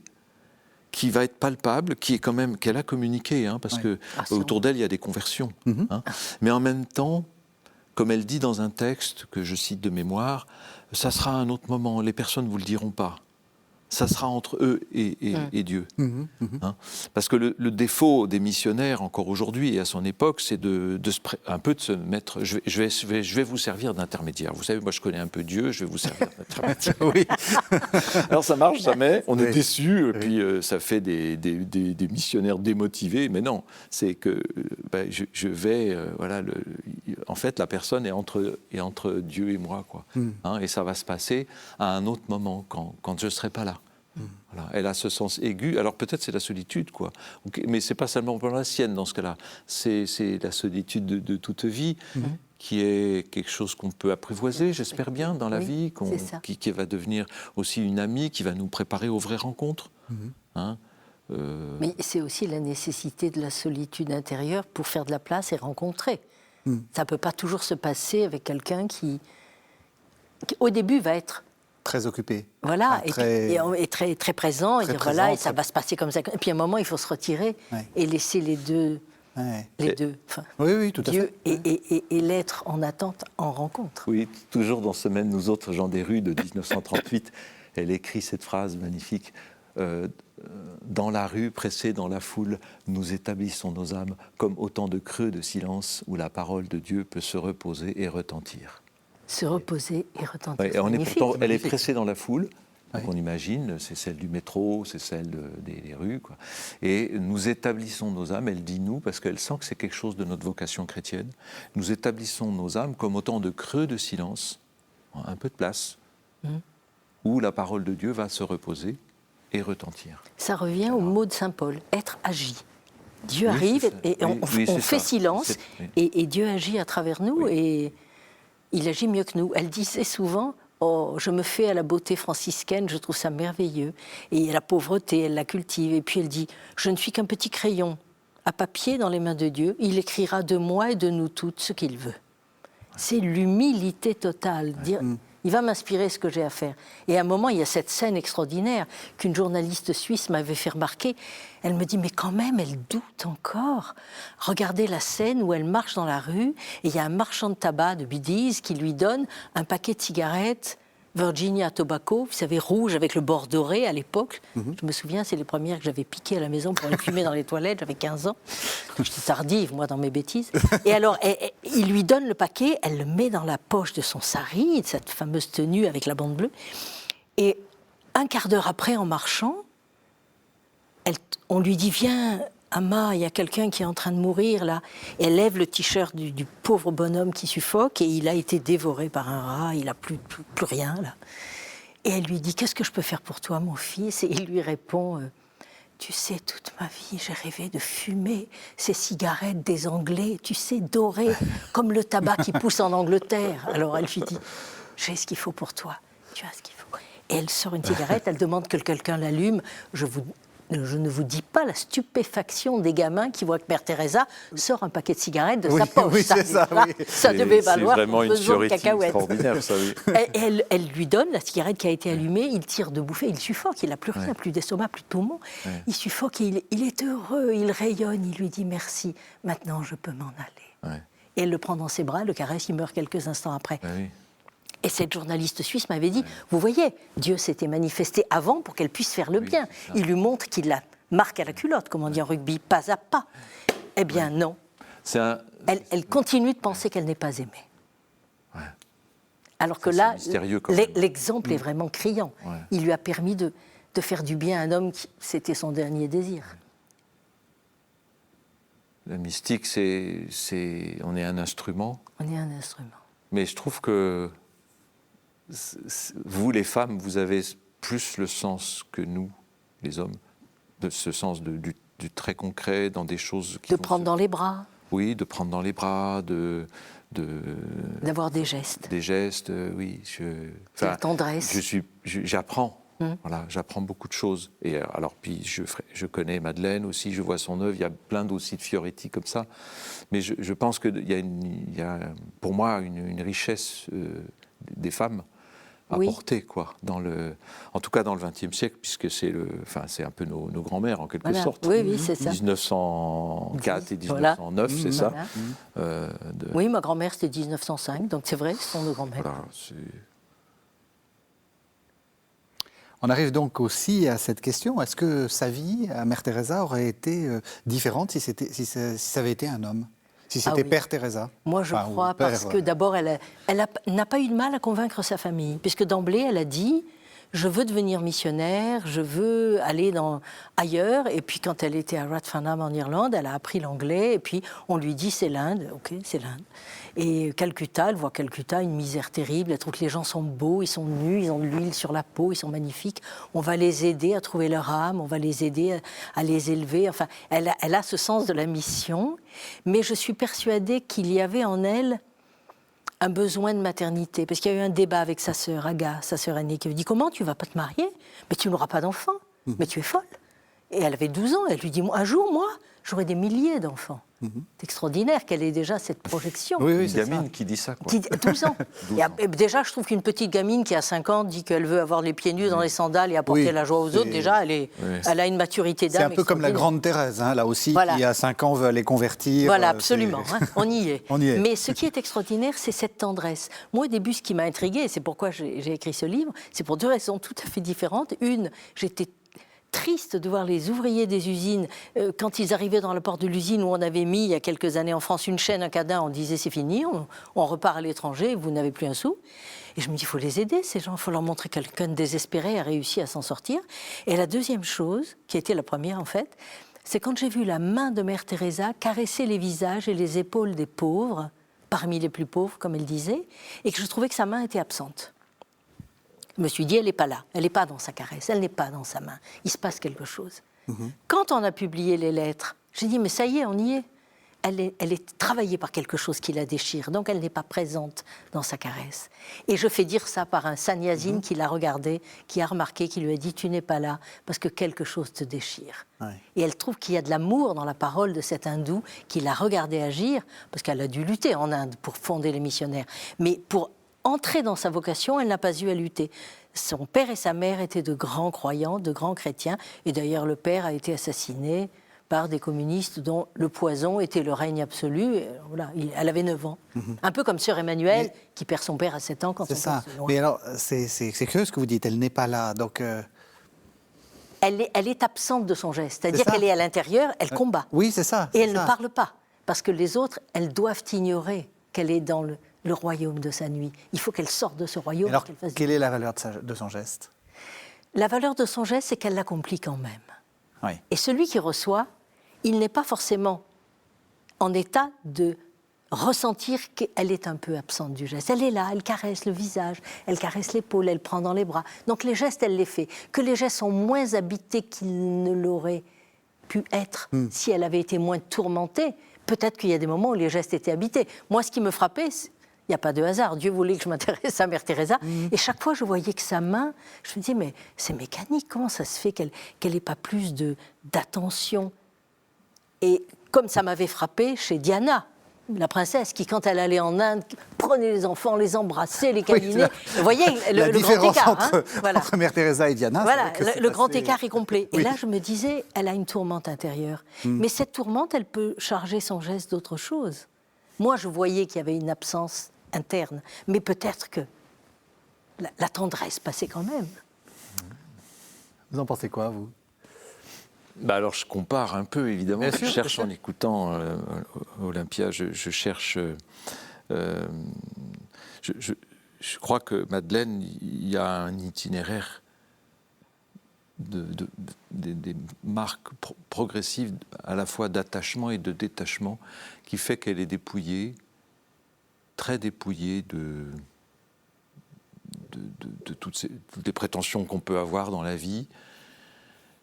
qui va être palpable, qui est quand même qu'elle a communiqué, hein, parce que autour d'elle il y a des conversions. Hein, mais en même temps, comme elle dit dans un texte que je cite de mémoire, ça sera à un autre moment, les personnes ne vous le diront pas. Ça sera entre eux et Dieu. Hein, parce que le défaut des missionnaires, encore aujourd'hui et à son époque, c'est un peu de se mettre... Je vais vous servir d'intermédiaire. Vous savez, moi je connais un peu Dieu, je vais vous servir d'intermédiaire. Oui. Alors ça marche jamais, on est déçus, et puis ça fait des missionnaires démotivés. Mais non, c'est que je vais... en fait, la personne est entre Dieu et moi, quoi. Hein, et ça va se passer à un autre moment, quand je ne serai pas là. Voilà. Elle a ce sens aigu. Alors peut-être c'est la solitude, quoi. Mais c'est pas seulement pour la sienne dans ce cas-là. C'est la solitude de toute vie qui est quelque chose qu'on peut apprivoiser, j'espère bien, dans la vie, qui va devenir aussi une amie, qui va nous préparer aux vraies rencontres. Hein, Mais c'est aussi la nécessité de la solitude intérieure pour faire de la place et rencontrer. Ça ne peut pas toujours se passer avec quelqu'un qui au début, va être très occupé. Voilà, et très présent, très et dire voilà, et ça va se passer comme ça. Et puis à un moment, il faut se retirer et laisser les deux Ouais. Les deux. Enfin, Oui, tout à Dieu fait. et l'être en attente en rencontre. Oui, toujours dans Semaine, nous autres, Jean Desrues, de 1938, elle écrit cette phrase magnifique. Dans la rue, pressés dans la foule, nous établissons nos âmes comme autant de creux de silence où la parole de Dieu peut se reposer et retentir. Se reposer et retentir. Ouais, elle est pressée dans la foule, donc on imagine, c'est celle du métro, c'est celle des rues, quoi. Et nous établissons nos âmes, elle dit nous, parce qu'elle sent que c'est quelque chose de notre vocation chrétienne, nous établissons nos âmes comme autant de creux de silence, un peu de place, où la parole de Dieu va se reposer et retentir. Ça revient au mot de saint Paul, être agi. Dieu Oui, arrive c'est ça. et on c'est fait ça. silence et Dieu agit à travers nous et il agit mieux que nous. Elle disait souvent, oh, je me fais à la beauté franciscaine, je trouve ça merveilleux. Et la pauvreté, elle la cultive. Et puis elle dit, je ne suis qu'un petit crayon à papier dans les mains de Dieu. Il écrira de moi et de nous toutes ce qu'il veut. C'est l'humilité totale. Dire, il va m'inspirer ce que j'ai à faire. Et à un moment, il y a cette scène extraordinaire qu'une journaliste suisse m'avait fait remarquer. Elle me dit, mais quand même, elle doute encore. Regardez la scène où elle marche dans la rue et il y a un marchand de tabac de Belize qui lui donne un paquet de cigarettes Virginia Tobacco, vous savez, rouge avec le bord doré à l'époque. Je me souviens, c'est les premières que j'avais piquées à la maison pour aller fumer dans les toilettes, j'avais 15 ans. J'étais tardive, moi, dans mes bêtises. Et alors, il lui donne le paquet, elle le met dans la poche de son sari, cette fameuse tenue avec la bande bleue. Et un quart d'heure après, en marchant, on lui dit, viens, Amma, il y a quelqu'un qui est en train de mourir, là. Et elle lève le t-shirt du pauvre bonhomme qui suffoque et il a été dévoré par un rat, il n'a plus rien, là. Et elle lui dit, qu'est-ce que je peux faire pour toi, mon fils? Et il lui répond, tu sais, toute ma vie, j'ai rêvé de fumer ces cigarettes des Anglais, tu sais, dorées, comme le tabac qui pousse en Angleterre. Alors elle lui dit, j'ai ce qu'il faut pour toi, tu as ce qu'il faut. Et elle sort une cigarette, elle demande que quelqu'un l'allume. Je ne vous dis pas la stupéfaction des gamins qui voient que Mère Teresa sort un paquet de cigarettes de sa poche. Oui, c'est ça, oui. Ça devait valoir c'est vraiment une besoin de fioriti cacahuètes. extraordinaire, ça, oui. Elle lui donne la cigarette qui a été allumée, il tire de bouffée, il suffoque, il n'a plus rien, plus d'estomac, plus de poumons. Il suffoque et il est heureux, il rayonne, il lui dit merci, maintenant je peux m'en aller. Et elle le prend dans ses bras, le caresse, il meurt quelques instants après. Oui. Et cette journaliste suisse m'avait dit, vous voyez, Dieu s'était manifesté avant pour qu'elle puisse faire le bien. Il lui montre qu'il la marque à la culotte, comme on dit en rugby, pas à pas. Eh bien non. Elle continue de penser qu'elle n'est pas aimée. Ouais. Alors que Ça, là, c'est mystérieux quand même. l'exemple est vraiment criant. Ouais. Il lui a permis de faire du bien à un homme qui c'était son dernier désir. La mystique, on est un instrument. On est un instrument. Mais je trouve que vous, les femmes, vous avez plus le sens que nous, les hommes, de ce sens du très concret, dans des choses qui de prendre dans les bras. Oui, de prendre dans les bras, d'avoir des gestes. Des gestes, oui. De la tendresse. J'apprends. Voilà, j'apprends beaucoup de choses. Et alors, puis je connais Madeleine aussi, je vois son œuvre, il y a plein aussi de Fioretti comme ça. Mais je pense qu'il y a, pour moi, une richesse des femmes à porter, quoi, en tout cas dans le XXe siècle, puisque c'est un peu nos grands-mères, en quelque sorte. Oui, c'est ça. 1904 et 1909, c'est ça. Oui, ma grand-mère, c'était 1905, donc c'est vrai, ce sont nos grands-mères. Voilà, On arrive donc aussi à cette question, est-ce que sa vie, à Mère Teresa, aurait été différente si ça avait été un homme? Si c'était Père Teresa? Moi, je crois, parce que d'abord, elle n'a pas eu de mal à convaincre sa famille, puisque d'emblée, elle a dit « je veux devenir missionnaire, je veux aller ailleurs ». Et puis, quand elle était à Rathfarnham en Irlande, elle a appris l'anglais, et puis on lui dit « c'est l'Inde ». Ok, c'est l'Inde. Et Calcutta, elle voit Calcutta, une misère terrible, elle trouve que les gens sont beaux, ils sont nus, ils ont de l'huile sur la peau, ils sont magnifiques. On va les aider à trouver leur âme, on va les aider à les élever. Enfin, elle a ce sens de la mission, mais je suis persuadée qu'il y avait en elle un besoin de maternité, parce qu'il y a eu un débat avec sa sœur, Aga, sa sœur aînée, qui lui dit « Comment tu ne vas pas te marier? Mais tu n'auras pas d'enfant, mais tu es folle ». Et elle avait 12 ans, elle lui dit « Un jour, moi, j'aurais des milliers d'enfants. C'est extraordinaire qu'elle ait déjà cette projection. Oui, Une c'est gamine ça. qui dit ça, quoi. 12 ans. Et déjà, je trouve qu'une petite gamine qui a 5 ans dit qu'elle veut avoir les pieds nus dans les sandales et apporter Oui, la joie aux autres. Déjà, elle a une maturité d'âme. C'est un peu comme la extraordinaire. grande Thérèse, là aussi, Voilà. qui à 5 ans veut aller convertir. Voilà, absolument. On y est. On y est. Mais ce qui est extraordinaire, c'est cette tendresse. Moi, au début, ce qui m'a intriguée, et c'est pourquoi j'ai écrit ce livre, c'est pour 2 raisons tout à fait différentes. Une, j'étais triste de voir les ouvriers des usines, quand ils arrivaient dans la porte de l'usine où on avait mis, il y a quelques années en France, une chaîne, un cadenas, on disait c'est fini, on repart à l'étranger, vous n'avez plus un sou. Et je me dis, il faut les aider, ces gens, il faut leur montrer que quelqu'un de désespéré a réussi à s'en sortir. Et la deuxième chose, qui était la première en fait, c'est quand j'ai vu la main de Mère Teresa caresser les visages et les épaules des pauvres, parmi les plus pauvres, comme elle disait, et que je trouvais que sa main était absente. Je me suis dit, elle n'est pas là, elle n'est pas dans sa caresse, elle n'est pas dans sa main. Il se passe quelque chose. Quand on a publié les lettres, j'ai dit, mais ça y est, on y est. Elle est travaillée par quelque chose qui la déchire, donc elle n'est pas présente dans sa caresse. Et je fais dire ça par un sannyasine qui l'a regardé, qui a remarqué, qui lui a dit, tu n'es pas là parce que quelque chose te déchire. Ouais. Et elle trouve qu'il y a de l'amour dans la parole de cet hindou qui l'a regardé agir, parce qu'elle a dû lutter en Inde pour fonder les missionnaires. Mais pour entrer dans sa vocation, elle n'a pas eu à lutter. Son père et sa mère étaient de grands croyants, de grands chrétiens, et d'ailleurs le père a été assassiné par des communistes dont le poison était le règne absolu. Et voilà, elle avait 9 ans. Un peu comme sœur Emmanuel, qui perd son père à 7 ans quand C'est son ça. père se noie. Mais alors, c'est curieux ce que vous dites, elle n'est pas là, donc... Elle est absente de son geste, c'est-à-dire ça. qu'elle est à l'intérieur, elle combat. Oui, c'est ça. Et c'est elle ça. ne parle pas, parce que les autres, elles doivent ignorer qu'elle est dans le royaume de sa nuit. Il faut qu'elle sorte de ce royaume. Alors, qu'elle fasse quelle est la valeur de son geste? La valeur de son geste, c'est qu'elle l'accomplit quand même. Oui. Et celui qui reçoit, il n'est pas forcément en état de ressentir qu'elle est un peu absente du geste. Elle est là, elle caresse le visage, elle caresse l'épaule, elle prend dans les bras. Donc les gestes, elle les fait. Que les gestes sont moins habités qu'ils ne l'auraient pu être si elle avait été moins tourmentée. Peut-être qu'il y a des moments où les gestes étaient habités. Moi, ce qui me frappait, il n'y a pas de hasard. Dieu voulait que je m'intéresse à Mère Teresa. Et chaque fois, je voyais que sa main, je me disais, mais c'est mécanique. Comment ça se fait qu'elle n'ait pas plus d'attention? Et comme ça m'avait frappé chez Diana, la princesse, qui, quand elle allait en Inde, prenait les enfants, les embrassait, les câlinait. Vous voyez la le grand différence écart. entre, Voilà. entre Mère Teresa et Diana. Voilà, c'est vrai que le c'est grand assez- écart est complet. Oui. Et là, je me disais, elle a une tourmente intérieure. Mais cette tourmente, elle peut charger son geste d'autre chose. Moi, je voyais qu'il y avait une absence interne. Mais peut-être que la tendresse passait quand même. Vous en pensez quoi, vous? Bah alors je compare un peu, évidemment. Bien Je sûr, cherche bien en sûr. écoutant Olympia, je cherche... je crois que Madeleine, il y a un itinéraire des marques progressives à la fois d'attachement et de détachement qui fait qu'elle est dépouillée, très dépouillée de toutes les prétentions qu'on peut avoir dans la vie.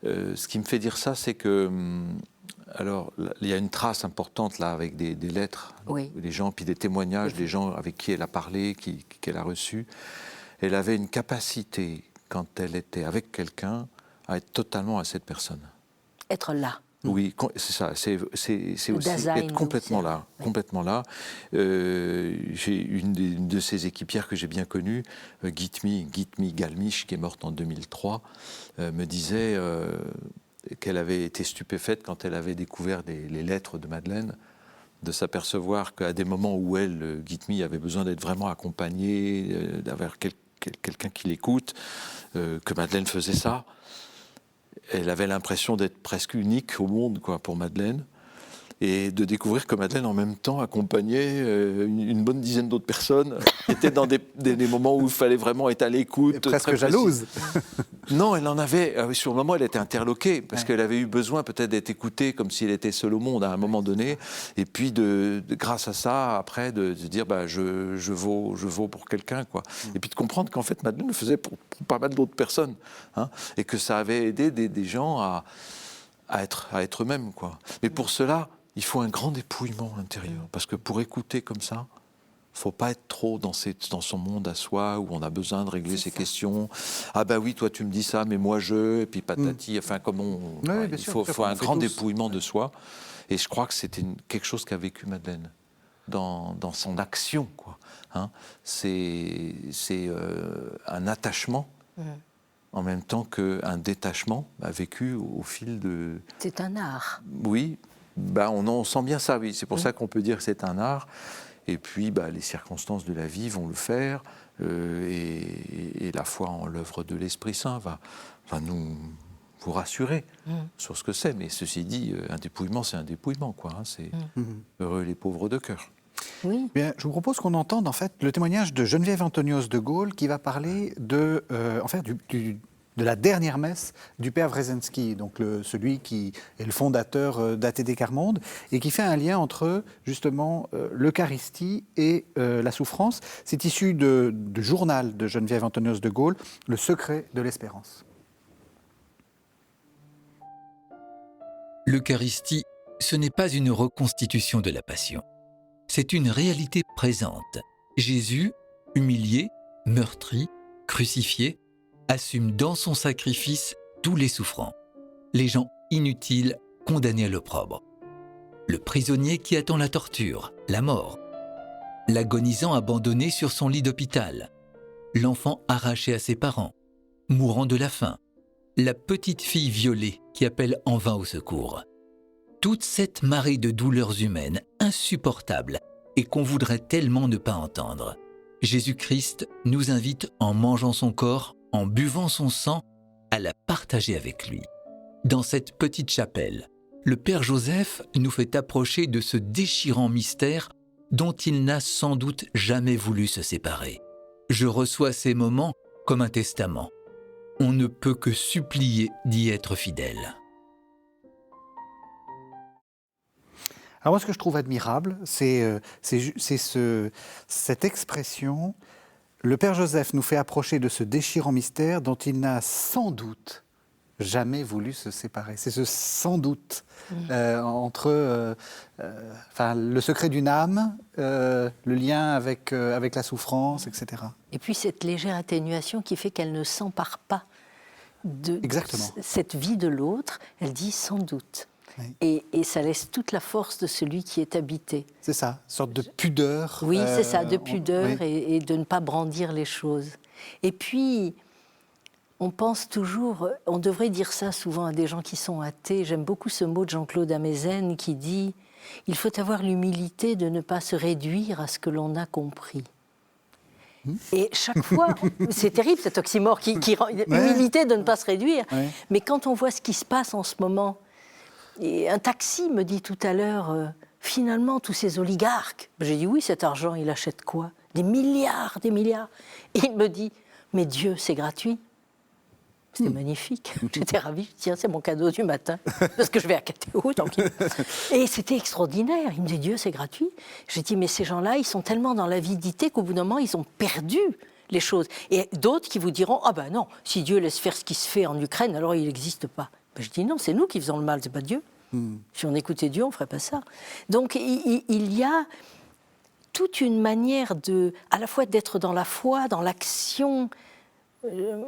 Ce qui me fait dire ça, c'est que, alors, il y a une trace importante là avec des lettres, Oui. des gens, puis des témoignages des gens avec qui elle a parlé, qu'elle a reçus. Elle avait une capacité, quand elle était avec quelqu'un, à être totalement à cette personne. Être là. Oui, c'est ça. C'est aussi Dasein, être complètement c'est- là, ouais. complètement là. J'ai une de ses équipières que j'ai bien connue, Gitmi Galmiche, qui est morte en 2003, me disait qu'elle avait été stupéfaite quand elle avait découvert les lettres de Madeleine, de s'apercevoir qu'à des moments où elle, Gitmi, avait besoin d'être vraiment accompagnée, d'avoir quelqu'un qui l'écoute, que Madeleine faisait ça. Elle avait l'impression d'être presque unique au monde, quoi, pour Madeleine, et de découvrir que Madeleine, en même temps, accompagnait une bonne dizaine d'autres personnes, qui étaient dans des moments où il fallait vraiment être à l'écoute. Et presque très jalouse. Non, elle en avait. Sur le moment, elle était interloquée, parce qu'elle avait eu besoin peut-être d'être écoutée comme si elle était seule au monde à un moment donné, et puis grâce à ça, après, de dire bah, je vaux pour quelqu'un, quoi. Et puis de comprendre qu'en fait, Madeleine le faisait pour pas mal d'autres personnes, hein, et que ça avait aidé des gens à être eux-mêmes, quoi. Mais pour cela, il faut un grand dépouillement intérieur, parce que pour écouter comme ça, il ne faut pas être trop dans son monde à soi, où on a besoin de régler ses questions. Ah ben oui, toi tu me dis ça, mais moi et puis patati, enfin comme Oui, bien il sûr, faut bien sûr, un on fait grand tous. dépouillement de soi. Et je crois que c'était quelque chose qu'a vécu Madeleine dans son action, quoi. Hein, c'est un attachement en même temps qu'un détachement vécu au fil de... C'est un art. Oui, on sent bien ça, oui. C'est pour ça qu'on peut dire que c'est un art. Et puis, les circonstances de la vie vont le faire. Et la foi en l'œuvre de l'Esprit Saint va vous rassurer sur ce que c'est. Mais ceci dit, un dépouillement, c'est un dépouillement, quoi. Hein. C'est heureux les pauvres de cœur. Oui. Bien, je vous propose qu'on entende en fait le témoignage de Geneviève Antonios de Gaulle qui va parler de la dernière messe du père Wresinski, donc celui qui est le fondateur d'ATD Quart Monde, et qui fait un lien entre justement l'Eucharistie et la souffrance. C'est issu du journal de Geneviève Antonios de Gaulle, Le secret de l'espérance. L'Eucharistie, ce n'est pas une reconstitution de la Passion. C'est une réalité présente. Jésus, humilié, meurtri, crucifié, assume dans son sacrifice tous les souffrants, les gens inutiles condamnés à l'opprobre, le prisonnier qui attend la torture, la mort, l'agonisant abandonné sur son lit d'hôpital, l'enfant arraché à ses parents, mourant de la faim, la petite fille violée qui appelle en vain au secours. Toute cette marée de douleurs humaines insupportables et qu'on voudrait tellement ne pas entendre. Jésus-Christ nous invite, en mangeant son corps, en buvant son sang, à la partager avec lui. Dans cette petite chapelle, le Père Joseph nous fait approcher de ce déchirant mystère dont il n'a sans doute jamais voulu se séparer. Je reçois ces moments comme un testament. On ne peut que supplier d'y être fidèle. Alors moi, ce que je trouve admirable, c'est cette expression. Le Père Joseph nous fait approcher de ce déchirant mystère dont il n'a sans doute jamais voulu se séparer. C'est ce sans doute entre le secret d'une âme, le lien avec la souffrance, etc. Et puis cette légère atténuation qui fait qu'elle ne s'empare pas de cette vie de l'autre. Elle dit sans doute. Oui. Et ça laisse toute la force de celui qui est habité. C'est ça, une sorte de pudeur. Oui, c'est ça, de pudeur et de ne pas brandir les choses. Et puis, on pense toujours, on devrait dire ça souvent à des gens qui sont athées. J'aime beaucoup ce mot de Jean-Claude Amezen qui dit « Il faut avoir l'humilité de ne pas se réduire à ce que l'on a compris ». Et chaque fois, c'est terrible cet oxymore qui rend l'humilité de ne pas se réduire. Ouais. Mais quand on voit ce qui se passe en ce moment, et un taxi me dit tout à l'heure, finalement, tous ces oligarques. J'ai dit, oui, cet argent, il achète quoi? Des milliards, des milliards. Et il me dit, mais Dieu, c'est gratuit. C'était magnifique. J'étais ravie. Tiens, c'est mon cadeau du matin, parce que je vais à KTO. Donc... Et c'était extraordinaire. Il me dit, Dieu, c'est gratuit. J'ai dit, mais ces gens-là, ils sont tellement dans l'avidité qu'au bout d'un moment, ils ont perdu les choses. Et d'autres qui vous diront, ah ben non, si Dieu laisse faire ce qui se fait en Ukraine, alors il n'existe pas. Je dis non, c'est nous qui faisons le mal, c'est pas Dieu. Si on écoutait Dieu, on ne ferait pas ça. Donc il y a toute une manière à la fois d'être dans la foi, dans l'action. Je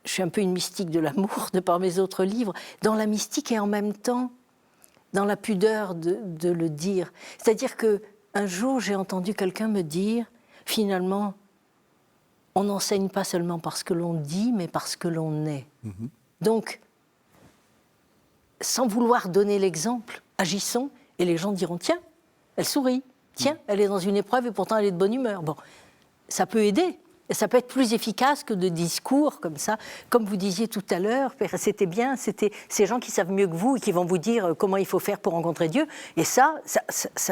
suis un peu une mystique de l'amour de par mes autres livres, dans la mystique et en même temps dans la pudeur de le dire. C'est-à-dire qu'un jour, j'ai entendu quelqu'un me dire, finalement, on n'enseigne pas seulement parce que l'on dit, mais parce que l'on est. Donc, sans vouloir donner l'exemple, agissons, et les gens diront, tiens, elle sourit, tiens, elle est dans une épreuve et pourtant elle est de bonne humeur. Bon, ça peut aider, et ça peut être plus efficace que de discours comme ça. Comme vous disiez tout à l'heure, c'était bien, c'était ces gens qui savent mieux que vous et qui vont vous dire comment il faut faire pour rencontrer Dieu, et ça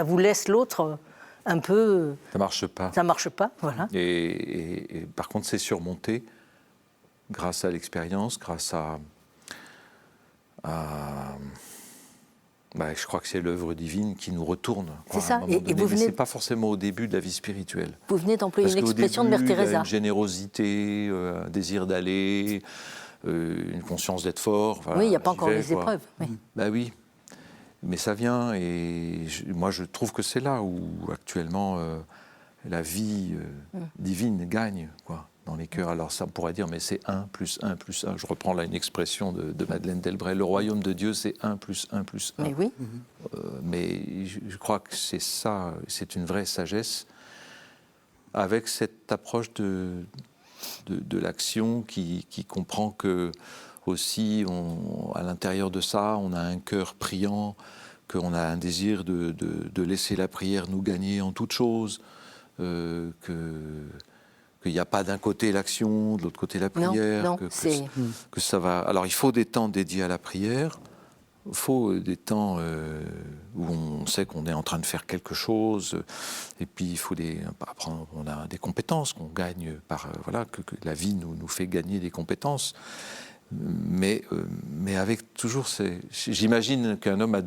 vous laisse l'autre un peu... Ça marche pas. Ça marche pas, voilà. Et par contre, c'est surmonté grâce à l'expérience, grâce à je crois que c'est l'œuvre divine qui nous retourne. C'est ça. Et vous venez... c'est pas forcément au début de la vie spirituelle. Vous venez d'employer une expression de Mère Teresa. Il y a une générosité, un désir d'aller, une conscience d'être fort. Voilà, oui, il n'y a pas encore les épreuves. Oui. Oui, mais ça vient. Et moi, je trouve que c'est là où actuellement la vie divine gagne, quoi. dans les cœurs. Alors ça, on pourrait dire, mais c'est 1 plus 1 plus 1. Je reprends là une expression de Madeleine Delbray. Le royaume de Dieu, c'est 1 plus 1 plus 1. Mais oui. Mais je crois que c'est ça, c'est une vraie sagesse, avec cette approche de l'action qui comprend que aussi, à l'intérieur de ça, on a un cœur priant, qu'on a un désir de laisser la prière nous gagner en toute chose, qu'il n'y a pas d'un côté l'action, de l'autre côté la prière. Non, que ça va. Alors il faut des temps dédiés à la prière, il faut des temps où on sait qu'on est en train de faire quelque chose, et puis il faut après, on a des compétences qu'on gagne par que la vie nous fait gagner des compétences. Mais avec toujours j'imagine qu'un homme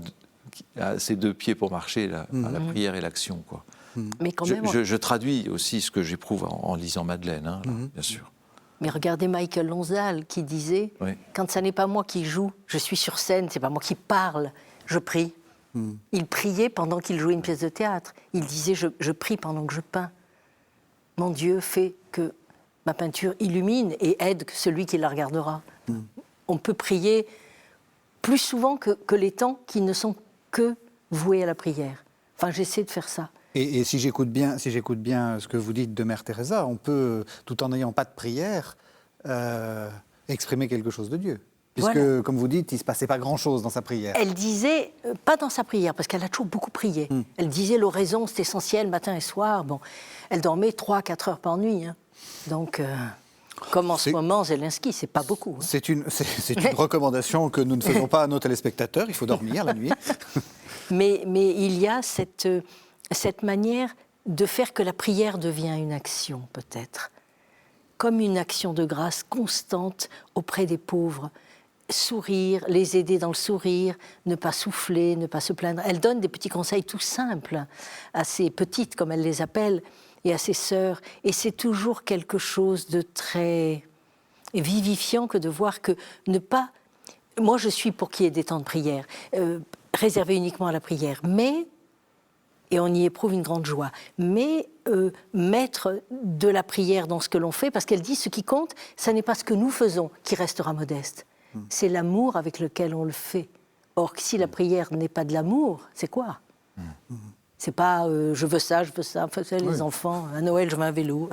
a ses deux pieds pour marcher, la prière et l'action, quoi. Mais quand même, je traduis aussi ce que j'éprouve en lisant Madeleine, là, bien sûr. Mais regardez Michael Lonzal qui disait quand ça n'est pas moi qui joue, je suis sur scène, c'est pas moi qui parle, je prie. Il priait pendant qu'il jouait une pièce de théâtre. Il disait je prie pendant que je peins. Mon Dieu fait que ma peinture illumine et aide celui qui la regardera. On peut prier plus souvent que les temps qui ne sont que voués à la prière. Enfin, j'essaie de faire ça. Et si j'écoute bien ce que vous dites de Mère Teresa, on peut, tout en n'ayant pas de prière, exprimer quelque chose de Dieu. Puisque, comme vous dites, il ne se passait pas grand-chose dans sa prière. Elle disait, pas dans sa prière, parce qu'elle a toujours beaucoup prié. Elle disait l'oraison, c'est essentiel, matin et soir. Bon, elle dormait 3-4 heures par nuit. Hein. Donc, comme en ce moment, Zelensky, c'est pas beaucoup. Hein. C'est une recommandation que nous ne faisons pas à nos téléspectateurs. Il faut dormir la nuit. Mais il y a cette manière de faire que la prière devient une action, peut-être. Comme une action de grâce constante auprès des pauvres. Sourire, les aider dans le sourire, ne pas souffler, ne pas se plaindre. Elle donne des petits conseils tout simples à ses petites, comme elle les appelle, et à ses sœurs. Et c'est toujours quelque chose de très vivifiant que de voir que ne pas... Moi, je suis pour qu'il y ait des temps de prière, réservés uniquement à la prière, mais... Et on y éprouve une grande joie. Mais mettre de la prière dans ce que l'on fait, parce qu'elle dit, ce qui compte, ce n'est pas ce que nous faisons qui restera modeste. C'est l'amour avec lequel on le fait. Or, si la prière n'est pas de l'amour, c'est quoi ? C'est pas je veux ça, les enfants, à Noël, je veux un vélo.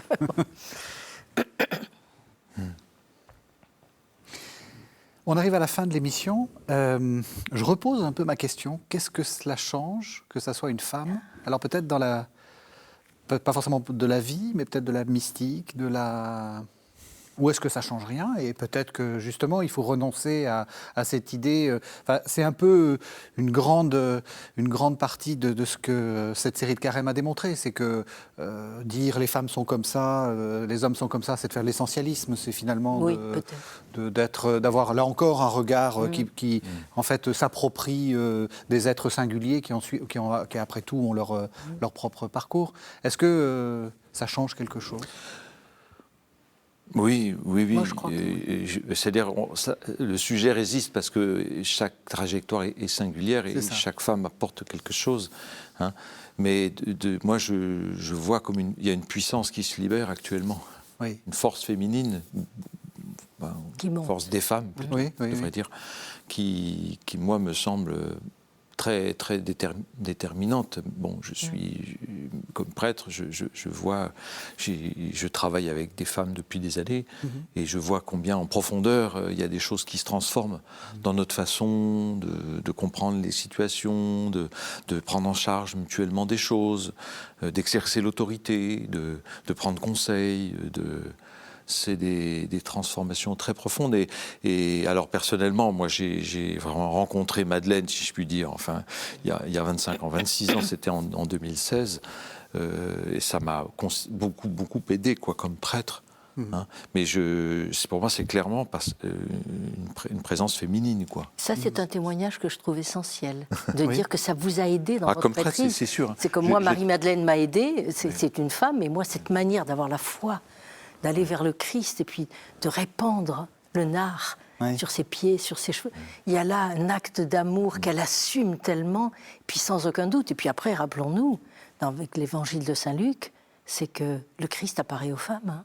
On arrive à la fin de l'émission. Je repose un peu ma question. Qu'est-ce que cela change que ça soit une femme ? Alors peut-être pas forcément de la vie, mais peut-être de la mystique, Ou est-ce que ça change rien ? Et peut-être que justement, il faut renoncer à cette idée. C'est un peu une grande partie de ce que cette série de Carême a démontré. C'est que dire les femmes sont comme ça, les hommes sont comme ça, c'est de faire l'essentialisme. C'est finalement d'avoir là encore un regard qui en fait s'approprie des êtres singuliers qui après tout ont leur propre parcours. Est-ce que ça change quelque chose ? Oui. Moi, je crois C'est-à-dire, le sujet résiste parce que chaque trajectoire est singulière et chaque femme apporte quelque chose. Hein. Mais moi, je vois comme il y a une puissance qui se libère actuellement. Oui. Une force féminine, une force des femmes, plutôt, je devrais dire, qui, moi, me semble très, très déterminante. Bon, je suis, comme prêtre, je travaille avec des femmes depuis des années et je vois combien en profondeur il y a des choses qui se transforment dans notre façon de comprendre les situations, de prendre en charge mutuellement des choses, d'exercer l'autorité, de prendre conseil, c'est des transformations très profondes. Et alors, personnellement, moi, j'ai vraiment rencontré Madeleine, si je puis dire, enfin, il y a 25 ans, 26 ans, c'était en 2016. Et ça m'a beaucoup aidé, quoi, comme prêtre. Hein. Mais pour moi, c'est clairement une présence féminine, quoi. Ça, c'est un témoignage que je trouve essentiel, de dire que ça vous a aidé dans votre comme prêtrise. prêtre, c'est sûr. C'est comme moi, Marie-Madeleine m'a aidée, c'est une femme, mais moi, cette manière d'avoir la foi, d'aller vers le Christ et puis de répandre le nard sur ses pieds, sur ses cheveux. Il y a là un acte d'amour qu'elle assume tellement, puis sans aucun doute. Et puis après, rappelons-nous, avec l'évangile de Saint Luc, c'est que le Christ apparaît aux femmes. Hein.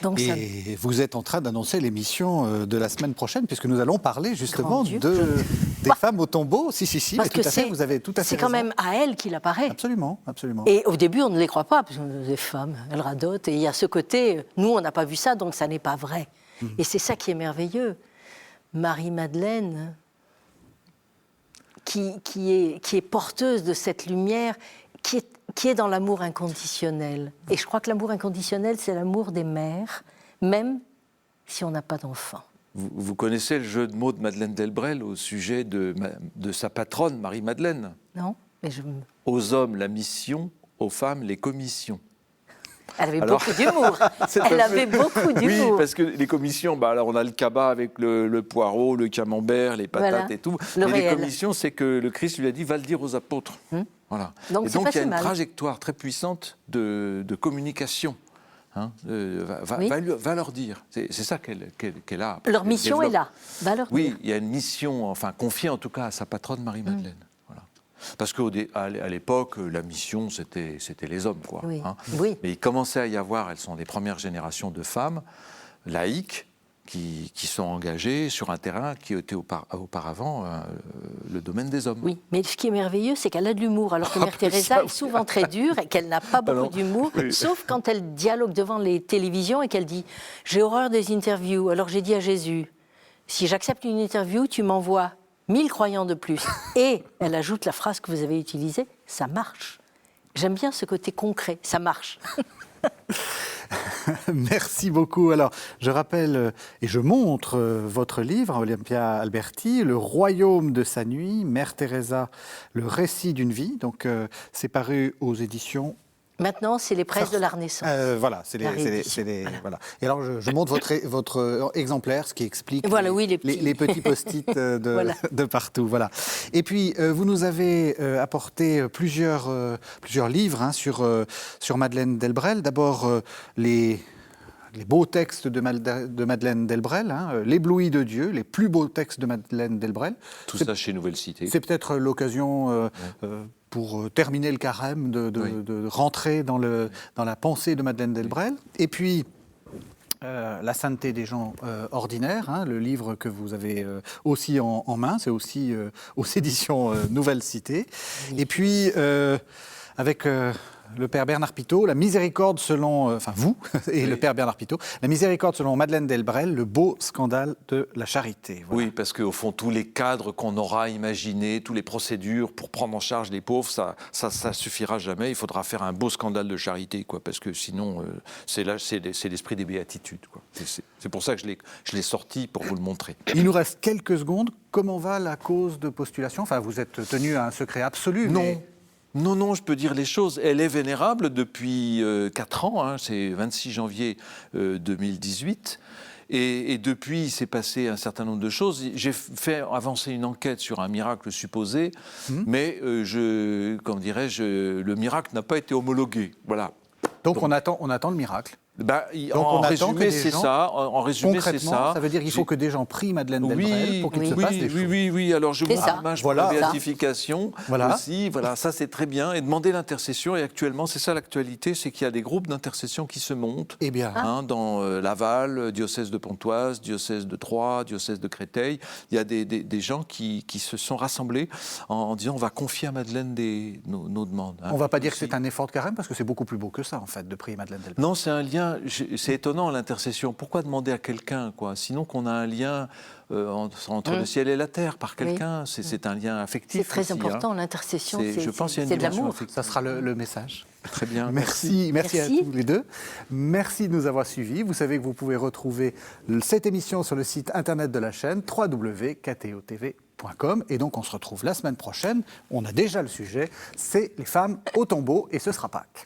Donc, Et vous êtes en train d'annoncer l'émission de la semaine prochaine, puisque nous allons parler justement Grand Dieu. des femmes au tombeau. Si, Parce mais tout que à fait, vous avez tout à fait c'est quand raison. même à elle qu'il apparaît. Absolument, absolument. Et au début, on ne les croit pas, parce que des femmes, elles radotent. Et il y a ce côté, nous, on n'a pas vu ça, donc ça n'est pas vrai. Et c'est ça qui est merveilleux. Marie-Madeleine, qui est porteuse de cette lumière, qui est dans l'amour inconditionnel. Et je crois que l'amour inconditionnel, c'est l'amour des mères, même si on n'a pas d'enfants. Vous connaissez le jeu de mots de Madeleine Delbrel au sujet de sa patronne, Marie-Madeleine. Non? Mais Aux hommes, la mission, aux femmes, les commissions. Elle avait beaucoup d'humour. Elle avait beaucoup d'humour. Oui, parce que les commissions, alors on a le cabas avec le poireau, le camembert, les patates Voilà, et tout. le Mais réel. les commissions, c'est que le Christ lui a dit, va le dire aux apôtres. Voilà. Donc, et c'est donc pas il y a si une mal. trajectoire très puissante de communication. Va leur dire. C'est ça qu'elle a. Leur mission est là. Va leur Oui, dire. il y a une mission, confiée en tout cas à sa patronne Marie-Madeleine. Voilà. Parce qu'à l'époque, la mission, c'était les hommes, quoi. Oui. Oui. Mais il commençait à y avoir, elles sont les premières générations de femmes laïques qui sont engagées sur un terrain qui était auparavant le domaine des hommes. Oui, mais ce qui est merveilleux, c'est qu'elle a de l'humour, alors que Mère Teresa est souvent très dure et qu'elle n'a pas beaucoup d'humour, sauf quand elle dialogue devant les télévisions et qu'elle dit « J'ai horreur des interviews, alors j'ai dit à Jésus, si j'accepte une interview, tu m'envoies 1000 croyants de plus. » Et elle ajoute la phrase que vous avez utilisée, « Ça marche ». J'aime bien ce côté concret, ça marche. Merci beaucoup. Alors, je rappelle et je montre votre livre, Olympia Alberti, Le royaume de sa nuit, Mère Teresa, le récit d'une vie. Donc, c'est paru aux éditions. Maintenant, c'est les presses de la Renaissance. Voilà, c'est voilà. Et alors, je montre votre exemplaire, ce qui explique voilà, les petits post-it Voilà. de partout. Voilà. Et puis, vous nous avez apporté plusieurs livres sur Madeleine Delbrel. D'abord, les beaux textes de Madeleine Delbrel, l'éblouis de Dieu, les plus beaux textes de Madeleine Delbrel. Tout ça chez Nouvelle Cité. C'est peut-être l'occasion pour terminer le carême de rentrer dans la pensée de Madeleine Delbrel. Et puis, La sainteté des gens ordinaires, le livre que vous avez aussi en main, c'est aussi aux éditions Nouvelle Cité. Et puis, avec le père Bernard Pitault, la miséricorde selon, vous et le père Bernard Pitault, la miséricorde selon Madeleine Delbrel, le beau scandale de la charité. Voilà. Oui, parce qu'au fond, tous les cadres qu'on aura imaginés, toutes les procédures pour prendre en charge les pauvres, ça suffira jamais. Il faudra faire un beau scandale de charité, quoi, parce que sinon, c'est l'esprit des béatitudes, quoi. C'est pour ça que je l'ai sorti pour vous le montrer. Il nous reste quelques secondes. Comment va la cause de postulation ? Enfin, vous êtes tenu à un secret absolu. Non. Mais... Non, je peux dire les choses. Elle est vénérable depuis 4 ans, c'est 26 janvier 2018. Et depuis, il s'est passé un certain nombre de choses. J'ai fait avancer une enquête sur un miracle supposé, mais le miracle n'a pas été homologué. Voilà. Donc on attend le miracle. En résumé, c'est ça. Concrètement, ça veut dire qu'il faut que des gens prient Madeleine Delbrel pour qu'il se passe des choses. Oui. Alors je vous image pour la béatification aussi. Voilà, ça c'est très bien. Et demander l'intercession. Et actuellement, c'est ça l'actualité, c'est qu'il y a des groupes d'intercession qui se montent. Eh bien, dans Laval, diocèse de Pontoise, diocèse de Troyes, diocèse de Créteil. Il y a des gens qui se sont rassemblés en disant on va confier à Madeleine nos demandes. On ne va pas dire que c'est un effort de carême parce que c'est beaucoup plus beau que ça en fait de prier Madeleine Delbrel. Non, c'est un lien. C'est étonnant l'intercession. Pourquoi demander à quelqu'un, quoi ? Sinon qu'on a un lien entre le ciel et la terre par quelqu'un, c'est un lien affectif. C'est très important, l'intercession, je pense qu'il y a une c'est de l'amour. Ça sera le message. Très bien. Merci à tous les deux. Merci de nous avoir suivis. Vous savez que vous pouvez retrouver cette émission sur le site internet de la chaîne www.ktotv.com. Et donc on se retrouve la semaine prochaine. On a déjà le sujet, c'est les femmes au tombeau et ce sera Pâques.